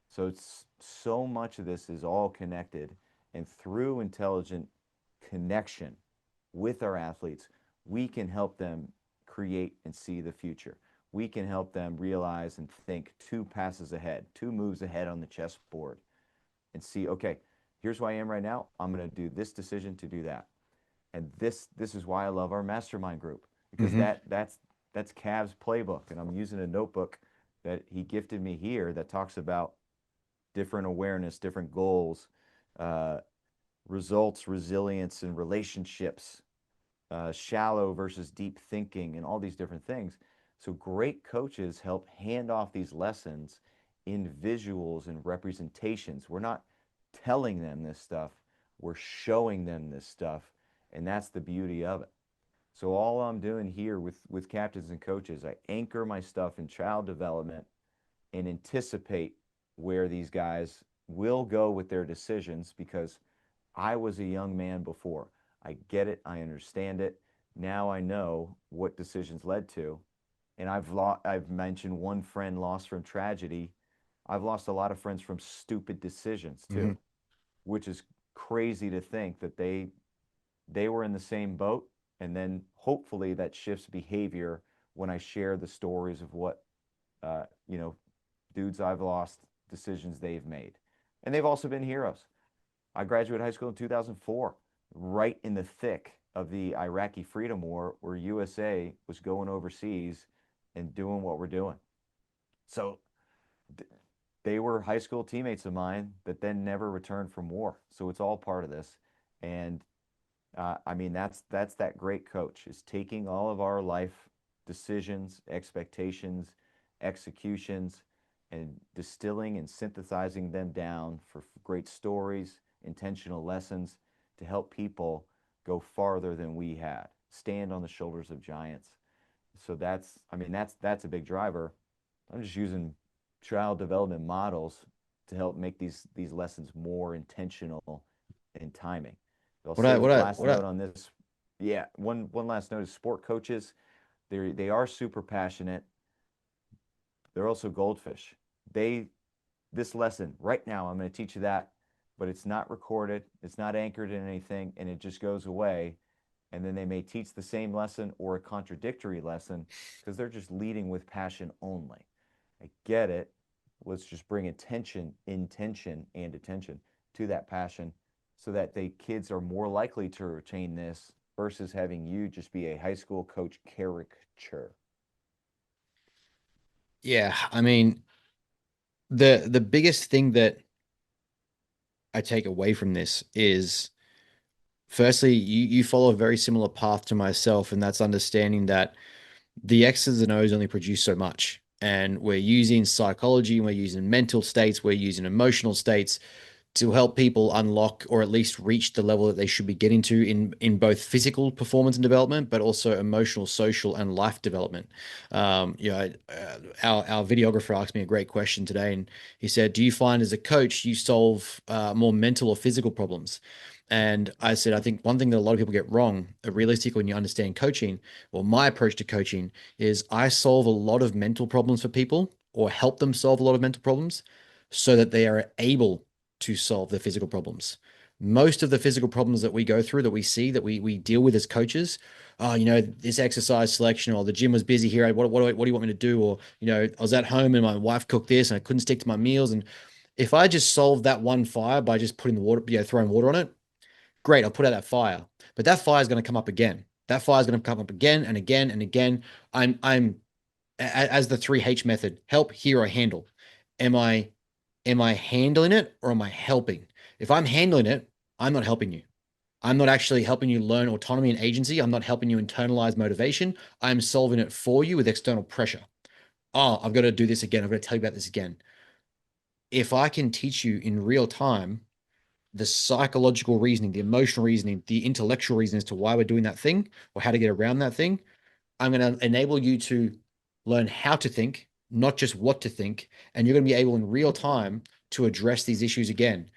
So it's so much of this is all connected, and through intelligent connection with our athletes, we can help them create and see the future. We can help them realize and think 2 passes ahead, 2 moves ahead on the chessboard, and see, okay, here's where I am right now. I'm going to do this decision to do that. And this is why I love our mastermind group, because Hmm. that's Cav's playbook, and I'm using a notebook that he gifted me here that talks about different awareness, different goals, uh, results, resilience, and relationships, shallow versus deep thinking, and all these different things. So great coaches help hand off these lessons in visuals and representations. We're not telling them this stuff, we're showing them this stuff, and that's the beauty of it. So all I'm doing here with captains and coaches, I anchor my stuff in child development and anticipate where these guys will go with their decisions, because I was a young man before. I get it. I understand it. Now I know what decisions led to. And I've mentioned one friend lost from tragedy. I've lost a lot of friends from stupid decisions Hmm. too, which is crazy to think that they were in the same boat. And then hopefully that shifts behavior when I share the stories of what, uh, you know, dudes I've lost, decisions they've made. And they've also been heroes. I graduated high school in 2004. right in the thick of the Iraqi freedom war where USA was going overseas and doing what we're doing. So they were high school teammates of mine that then never returned from war. So it's all part of this. And I mean, that's that great coach is taking all of our life decisions, expectations, executions, and distilling and synthesizing them down for great stories, intentional lessons to help people go farther than we had, stand on the shoulders of giants. So that's, I mean, that's a big driver. I'm just using child development models to help make these lessons more intentional in timing. I'll What say I this what I last what I note on this. Yeah, one last note is sport coaches. They are super passionate. They're also goldfish. They this lesson right now, I'm going to teach you that, but it's not recorded. It's not anchored in anything, and it just goes away. And then they may teach the same lesson or a contradictory lesson because they're just leading with passion only. I get it. Let's just bring intention and attention to that passion so that the kids are more likely to retain this versus having you just be a high school coach caricature. Yeah, I mean, the biggest thing that I take away from this is firstly, you follow a very similar path to myself, and that's understanding that the X's and O's only produce so much. And we're using psychology, we're using mental states, we're using emotional states to help people unlock or at least reach the level that they should be getting to in both physical performance and development, but also emotional, social, and life development. Our videographer asked me a great question today, and he said, "Do you find as a coach you solve more mental or physical problems?" And I said, I think one thing that a lot of people get wrong, realistically, when you understand coaching, or my approach to coaching, is I solve a lot of mental problems for people or help them solve a lot of mental problems so that they are able to solve the physical problems. Most of the physical problems that we go through, that we see, that we deal with as coaches, oh, this exercise selection, or the gym was busy here. What do you want me to do? Or, I was at home and my wife cooked this and I couldn't stick to my meals. And if I just solve that one fire by just putting the water, throwing water on it, great, I'll put out that fire. But that fire is going to come up again. That fire is going to come up again and again and again. I'm as the 3H method, help, hear, or handle. Am I am I handling it or am I helping? If I'm handling it, I'm not helping you. I'm not actually helping you learn autonomy and agency. I'm not helping you internalize motivation. I'm solving it for you with external pressure. Oh, I've got to do this again. I've got to tell you about this again. If I can teach you in real time the psychological reasoning, the emotional reasoning, the intellectual reason as to why we're doing that thing or how to get around that thing, I'm going to enable you to learn how to think, not just what to think. And you're going to be able in real time to address these issues again.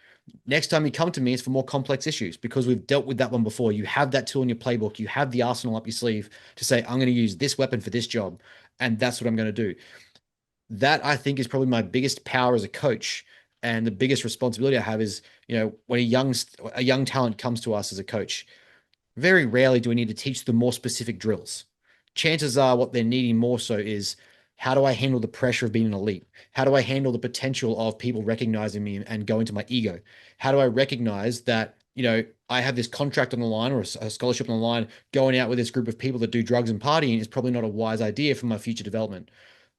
Next time you come to me, it's for more complex issues because we've dealt with that one before. You have that tool in your playbook. You have the arsenal up your sleeve to say, I'm going to use this weapon for this job. And that's what I'm going to do. That I think is probably my biggest power as a coach. And the biggest responsibility I have is, when a young talent comes to us as a coach, very rarely do we need to teach them more specific drills. Chances are what they're needing more so is how do I handle the pressure of being an elite? How do I handle the potential of people recognizing me and go into my ego? How do I recognize that, I have this contract on the line or a scholarship on the line, going out with this group of people that do drugs and partying is probably not a wise idea for my future development.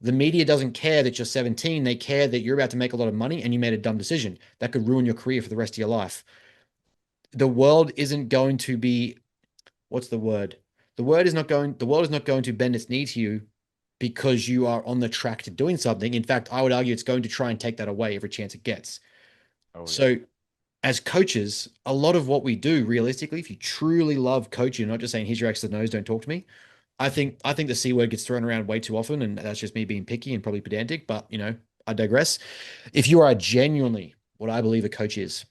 The media doesn't care that you're 17. They care that you're about to make a lot of money and you made a dumb decision that could ruin your career for the rest of your life. The world isn't going to be, what's the word? The world is not going to bend its knee to you because you are on the track to doing something. In fact, I would argue it's going to try and take that away every chance it gets. Oh yeah. So as coaches, a lot of what we do realistically, if you truly love coaching, not just saying here's your X's and O's, don't talk to me. I think the C word gets thrown around way too often, and that's just me being picky and probably pedantic, but I digress. If you are genuinely what I believe a coach is,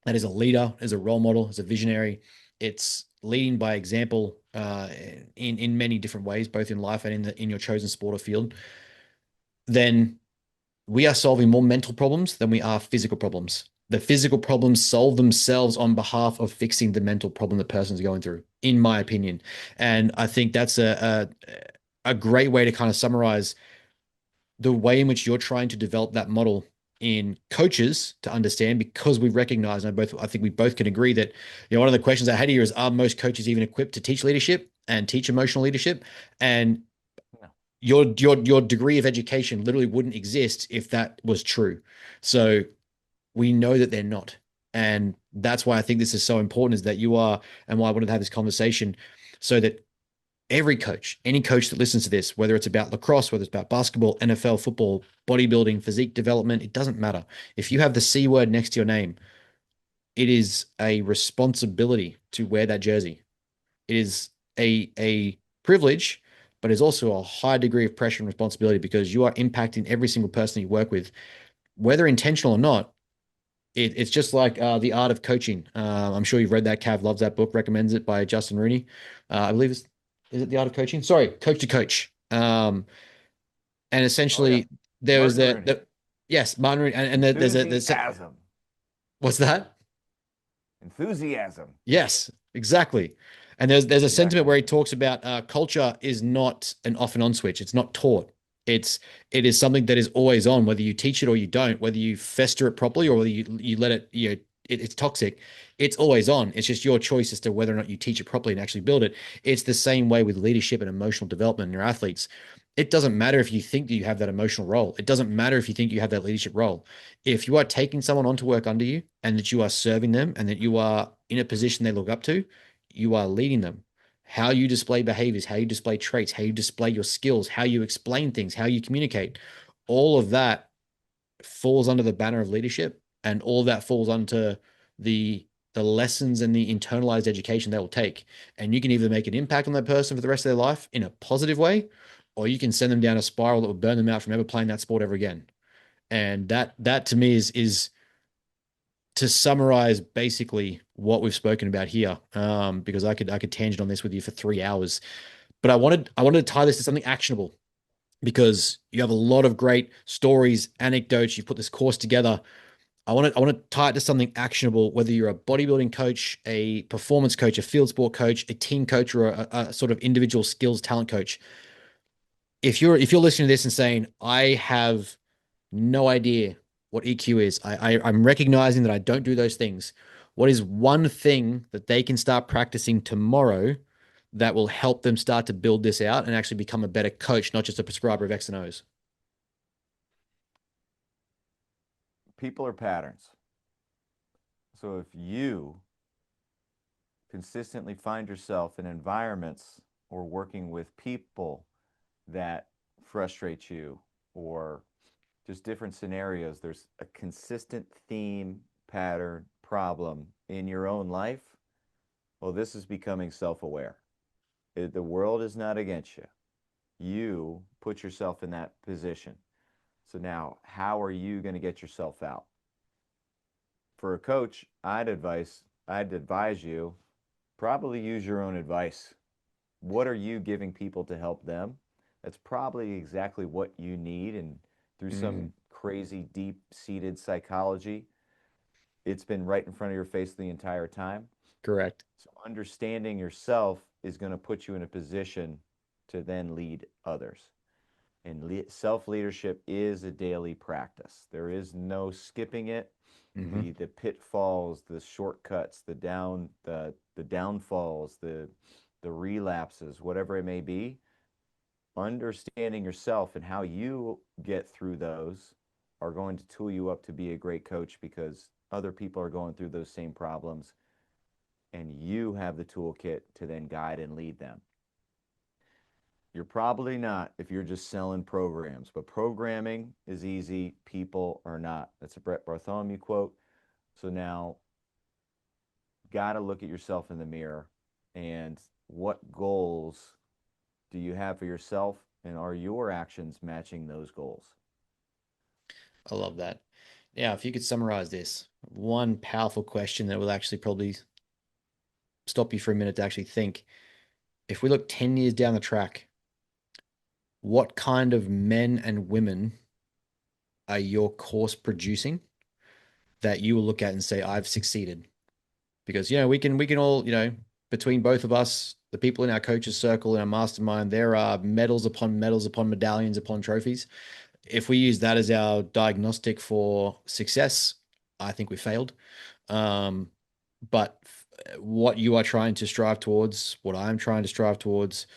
that is a leader, as a role model, as a visionary. It's leading by example in many different ways, both in life and in your chosen sport or field. Then we are solving more mental problems than we are physical problems. The physical problems solve themselves on behalf of fixing the mental problem the person's going through, in my opinion. And I think that's a great way to kind of summarize the way in which you're trying to develop that model in coaches to understand, because we recognize, and I think we both can agree that, one of the questions I had here is, are most coaches even equipped to teach leadership and teach emotional leadership? And No. your degree of education literally wouldn't exist if that was true. So we know that they're not. And that's why I think this is so important, is that you are, and why I wanted to have this conversation, so that every coach, any coach that listens to this, whether it's about lacrosse, whether it's about basketball, NFL, football, bodybuilding, physique development, it doesn't matter. If you have the C word next to your name, it is a responsibility to wear that jersey. It is a privilege, but it's also a high degree of pressure and responsibility, because you are impacting every single person you work with, whether intentional or not. It's just like The Art of Coaching. I'm sure you've read that. Cav loves that book, recommends it, by Justin Rooney. I believe is it The Art of Coaching? Sorry, Coach to Coach. And Oh yeah, essentially there was Martin Rooney. yes, Martin Rooney, and there's Enthusiasm. what's that? Enthusiasm. Yes, exactly. And there's a sentiment Exactly. where he talks about culture is not an off and on switch. It's not taught. It's it is something that is always on, whether you teach it or you don't, whether you fester it properly or whether you let it, it's toxic. It's always on. It's just your choice as to whether or not you teach it properly and actually build it. It's the same way with leadership and emotional development in your athletes. It doesn't matter if you think that you have that emotional role. It doesn't matter if you think you have that leadership role. If you are taking someone on to work under you, and that you are serving them, and that you are in a position they look up to, you are leading them. How you display behaviors, how you display traits, how you display your skills, how you explain things, how you communicate, all of that falls under the banner of leadership, and all that falls under the the lessons and the internalized education they will take. And you can either make an impact on that person for the rest of their life in a positive way, or you can send them down a spiral that will burn them out from ever playing that sport ever again. And that to me is to summarize basically what we've spoken about here, because I could tangent on this with you for 3 hours. But I wanted to tie this to something actionable, because you have a lot of great stories, anecdotes. You put this course together. I want to tie it to something actionable, whether you're a bodybuilding coach, a performance coach, a field sport coach, a team coach, or a sort of individual skills talent coach. If you're listening to this and saying, I have no idea what EQ is, I'm recognizing that I don't do those things. What is one thing that they can start practicing tomorrow that will help them start to build this out and actually become a better coach, not just a prescriber of X and O's? People are patterns. So if you consistently find yourself in environments or working with people that frustrate you, or just different scenarios, there's a consistent theme, pattern, problem in your own life, well, this is becoming self aware. The world is not against you. You put yourself in that position. So now, how are you going to get yourself out? For a coach, I'd advise you probably use your own advice. What are you giving people to help them? That's probably exactly what you need. And through some Mm, crazy, deep seated psychology, it's been right in front of your face the entire time. correct. So, understanding yourself is going to put you in a position to then lead others. And self leadership is a daily practice. There is no skipping it. Hmm. The pitfalls, the shortcuts, the downfalls, the relapses, whatever it may be, understanding yourself and how you get through those are going to tool you up to be a great coach, because other people are going through those same problems, and you have the toolkit to then guide and lead them. You're probably not if you're just selling programs, but programming is easy. People are not. That's a Brett Bartholomew quote. So now, got to look at yourself in the mirror, and what goals do you have for yourself, and are your actions matching those goals? I love that. Yeah, if you could summarize this, one powerful question that will actually probably stop you for a minute to actually think. If we look 10 years down the track, what kind of men and women are your course producing that you will look at and say, I've succeeded? Because, we can all, between both of us, the people in our coaches circle, in our mastermind, there are medals upon medals upon medallions upon trophies. if we use that as our diagnostic for success, I think we failed. Um, but what you are trying to strive towards, what I'm trying to strive towards,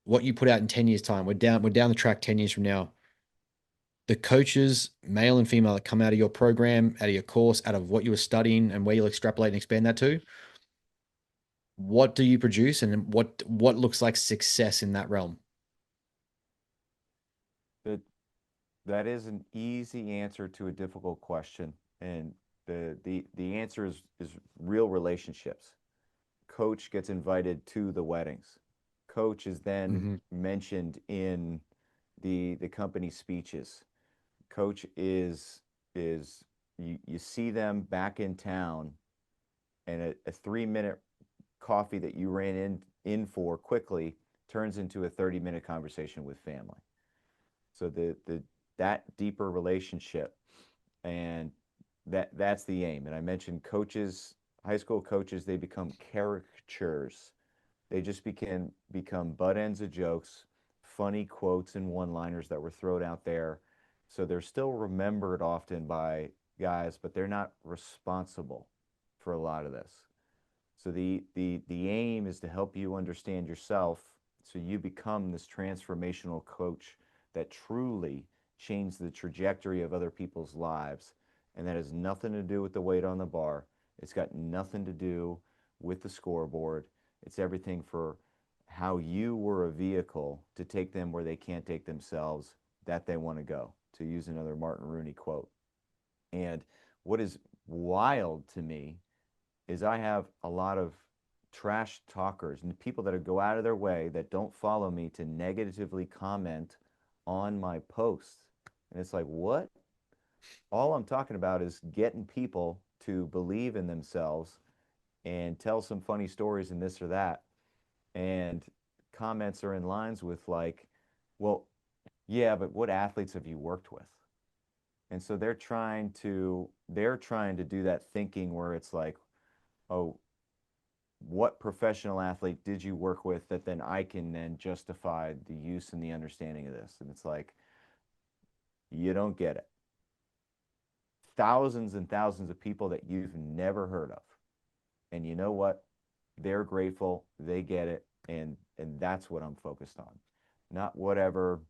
what you put out in 10 years' time, we're down the track 10 years from now. The coaches, male and female, that come out of your program, out of your course, out of what you were studying and where you'll extrapolate and expand that to, what do you produce and what looks like success in that realm? That that is an easy answer to a difficult question, and the answer is real relationships. Coach gets invited to the weddings. Coach is then Hmm. mentioned in the company speeches. Coach is you see them back in town, and a 3 minute coffee that you ran in for quickly turns into a 30-minute conversation with family. So the that deeper relationship, and that's the aim. And I mentioned coaches, high school coaches, they become caricatures. They just become butt ends of jokes, funny quotes and one-liners that were thrown out there. So they're still remembered often by guys, but they're not responsible for a lot of this. So the aim is to help you understand yourself so you become this transformational coach that truly changed the trajectory of other people's lives. And that has nothing to do with the weight on the bar. It's got nothing to do with the scoreboard. It's everything for how you were a vehicle to take them where they can't take themselves, that they want to go, to use another Martin Rooney quote. And what is wild to me is I have a lot of trash talkers and people that go out of their way that don't follow me to negatively comment on my posts. And it's like, what? All I'm talking about is getting people to believe in themselves and tell some funny stories and this or that. And comments are in lines with like, well, yeah, but what athletes have you worked with? And so they're trying to do that thinking where it's like, oh, what professional athlete did you work with that then I can then justify the use and the understanding of this? And it's like, you don't get it. Thousands and thousands of people that you've never heard of. And you know what? They're grateful, they get it, and that's what I'm focused on. Not whatever,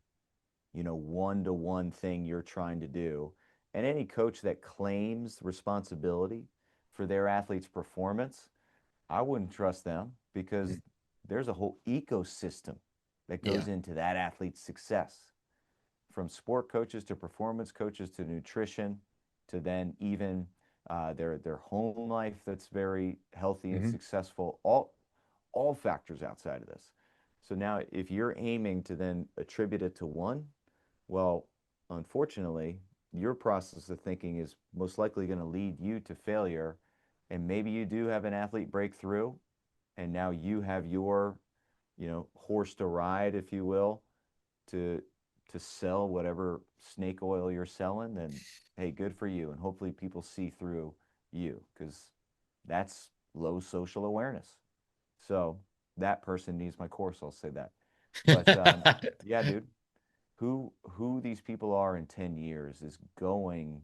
one-to-one thing you're trying to do. And any coach that claims responsibility for their athlete's performance, I wouldn't trust them because there's a whole ecosystem that Yeah. goes into that athlete's success, from sport coaches to performance coaches to nutrition to then even their home life that's very healthy and Hmm. successful. All factors outside of this. So now, if you're aiming to then attribute it to one, well, unfortunately, your process of thinking is most likely going to lead you to failure. And maybe you do have an athlete breakthrough, and now you have your, horse to ride, if you will, to to sell whatever snake oil you're selling. Then hey, good for you. And hopefully people see through you because that's low social awareness. So that person needs my course. I'll say that. But yeah, dude, who these people are in 10 years is going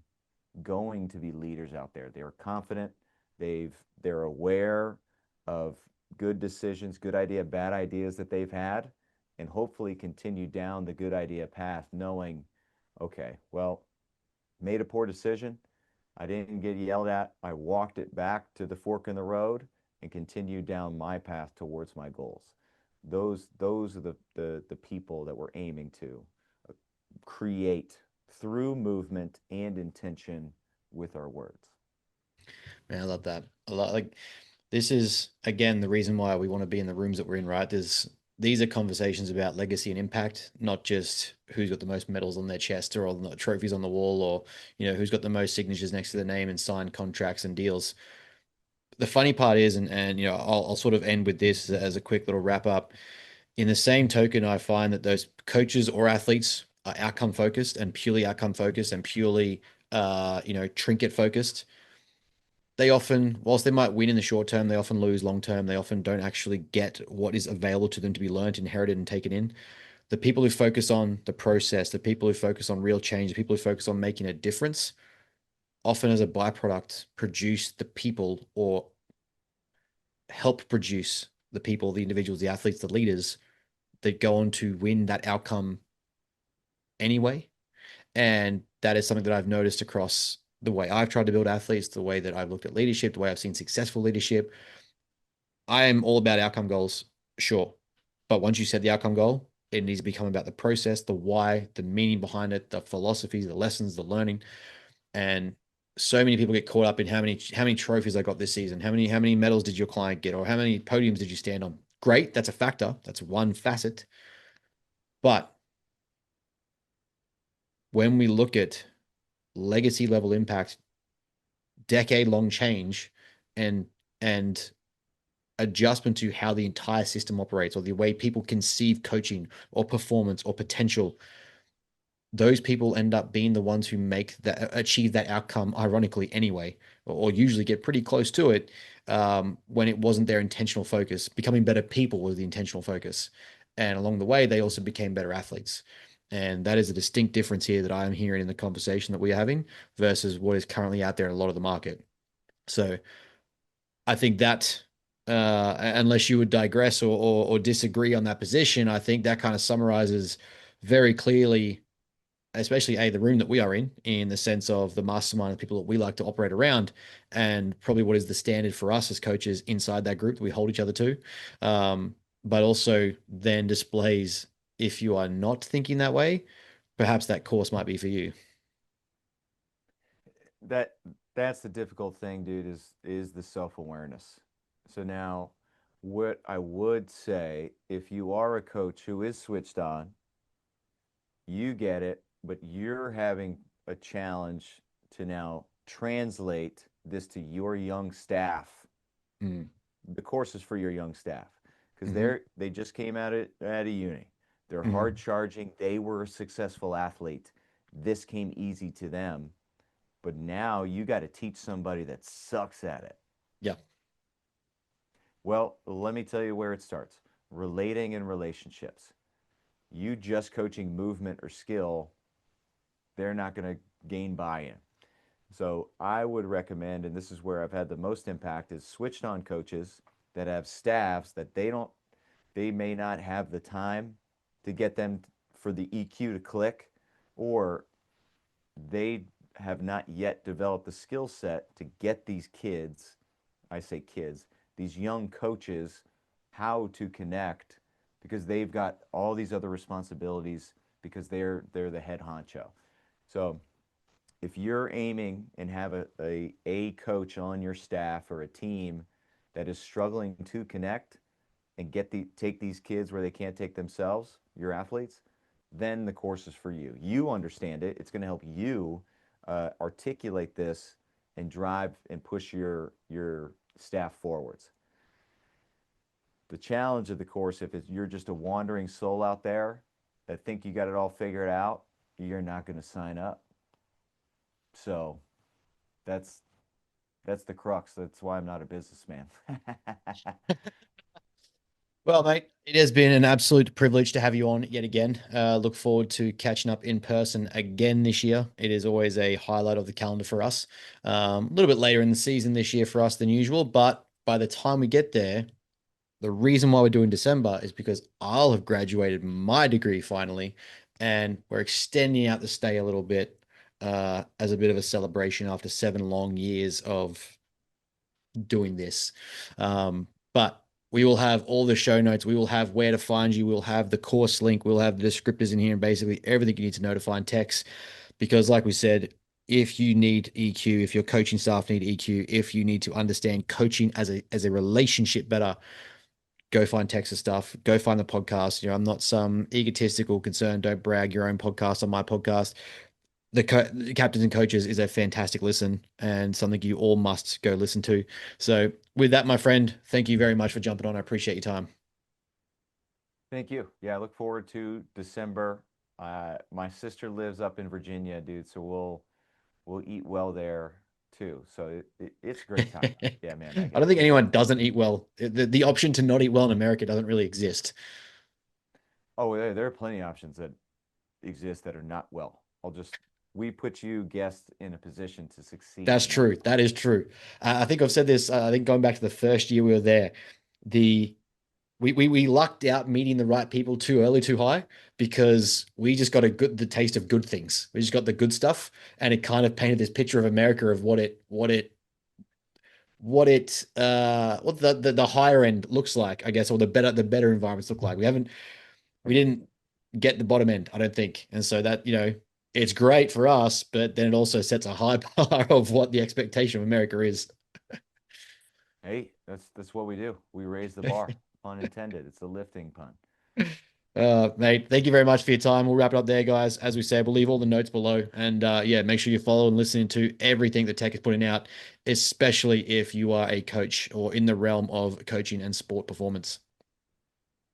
to be leaders out there. They're confident. They're aware of good decisions, good idea, bad ideas that they've had, and hopefully continue down the good idea path, knowing, okay, well, made a poor decision. I didn't get yelled at. I walked it back to the fork in the road and continued down my path towards my goals. Those are the people that we're aiming to create through movement and intention with our words. Man, I love that. A lot. Like, this is again the reason why we want to be in the rooms that we're in, right? These are conversations about legacy and impact, not just who's got the most medals on their chest or the trophies on the wall, or who's got the most signatures next to their name and signed contracts and deals. The funny part is, and I'll sort of end with this as a quick little wrap up. In the same token, I find that those coaches or athletes are outcome focused and purely outcome focused and purely trinket focused. They often, whilst they might win in the short term, they often lose long term. They often don't actually get what is available to them to be learned, inherited, and taken in. The people who focus on the process, the people who focus on real change, the people who focus on making a difference, often as a byproduct, produce the people or help produce the people, the individuals, the athletes, the leaders that go on to win that outcome anyway. And that is something that I've noticed across the way I've tried to build athletes, the way that I've looked at leadership, the way I've seen successful leadership. I am all about outcome goals, sure. But once you set the outcome goal, it needs to become about the process, the why, the meaning behind it, the philosophies, the lessons, the learning. And so many people get caught up in how many trophies I got this season, how many medals did your client get, or how many podiums did you stand on? Great, that's a factor. That's one facet. But when we look at legacy level impact, decade long change, and and adjustment to how the entire system operates or the way people conceive coaching or performance or potential, those people end up being the ones who make that achieve that outcome ironically anyway, or usually get pretty close to it, when it wasn't their intentional focus. Becoming better people was the intentional focus, and along the way they also became better athletes. And that is a distinct difference here that I'm hearing in the conversation that we're having versus what is currently out there in a lot of the market. So I think that, unless you would digress or disagree on that position, I think that kind of summarizes very clearly, especially the room that we are in the sense of the mastermind of people that we like to operate around, and probably what is the standard for us as coaches inside that group that we hold each other to. But also then displays, if you are not thinking that way, perhaps that course might be for you. That that's the difficult thing, dude, is the self-awareness. So now what I would say, if you are a coach who is switched on, you get it, but you're having a challenge to now translate this to your young staff. Mm. The course is for your young staff because Hmm. they just came out of uni. They're Hmm. hard charging. They were a successful athlete. This came easy to them, but now you got to teach somebody that sucks at it. Yeah. Well, let me tell you where it starts. Relating in relationships. You just coaching movement or skill, they're not going to gain buy-in. So I would recommend, and this is where I've had the most impact, is switched on coaches that have staffs that they may not have the time to get them for the EQ to click, or they have not yet developed the skill set to get these kids, I say kids, these young coaches, how to connect because they've got all these other responsibilities because they're the head honcho. So if you're aiming and have a coach on your staff or a team that is struggling to connect and take these kids where they can't take themselves, your athletes, then the course is for you. You understand it. It's going to help you articulate this and drive and push your staff forwards. The challenge of the course, if you're just a wandering soul out there that think you got it all figured out, you're not going to sign up. So that's that's the crux. That's why I'm not a businessman. Well, mate, it has been an absolute privilege to have you on yet again. Look forward to catching up in person again this year. It is always a highlight of the calendar for us. A little bit later in the season this year for us than usual, but by the time we get there, the reason why we're doing December is because I'll have graduated my degree finally, and we're extending out the stay a little bit, as a bit of a celebration after 7 long years of doing this. But we will have all the show notes. We will have where to find you. We'll have the course link. We'll have the descriptors in here and basically everything you need to know to find Tex. Because, like we said, if you need EQ, if your coaching staff need EQ, if you need to understand coaching as a relationship better, go find Texas stuff. Go find the podcast. I'm not some egotistical concern. Don't brag your own podcast on my podcast. The captains and coaches is a fantastic listen and something you all must go listen to. So with that, my friend, thank you very much for jumping on. I appreciate your time. Thank you. Yeah, I look forward to December. My sister lives up in Virginia, dude, so we'll eat well there too. So it's a great time. Yeah, man, I don't think anyone doesn't eat well. The option to not eat well in America doesn't really exist. Oh, there are plenty of options that exist that are not well. We put you guests in a position to succeed, That's and that's true. That is true. I think I've said this. I think going back to the first year we were there, the we lucked out meeting the right people too early, too high, because we just got the taste of good things. We just got the good stuff, and it kind of painted this picture of America of what the higher end looks like, I guess, or the better environments look like. We didn't get the bottom end, I don't think. And so that, it's great for us, but then it also sets a high bar of what the expectation of America is. hey, that's what we do. We raise the bar, pun intended. It's a lifting pun. Mate, thank you very much for your time. We'll wrap it up there, guys. As we said, we'll leave all the notes below. And yeah, make sure you follow and listen to everything that Tech is putting out, especially if you are a coach or in the realm of coaching and sport performance.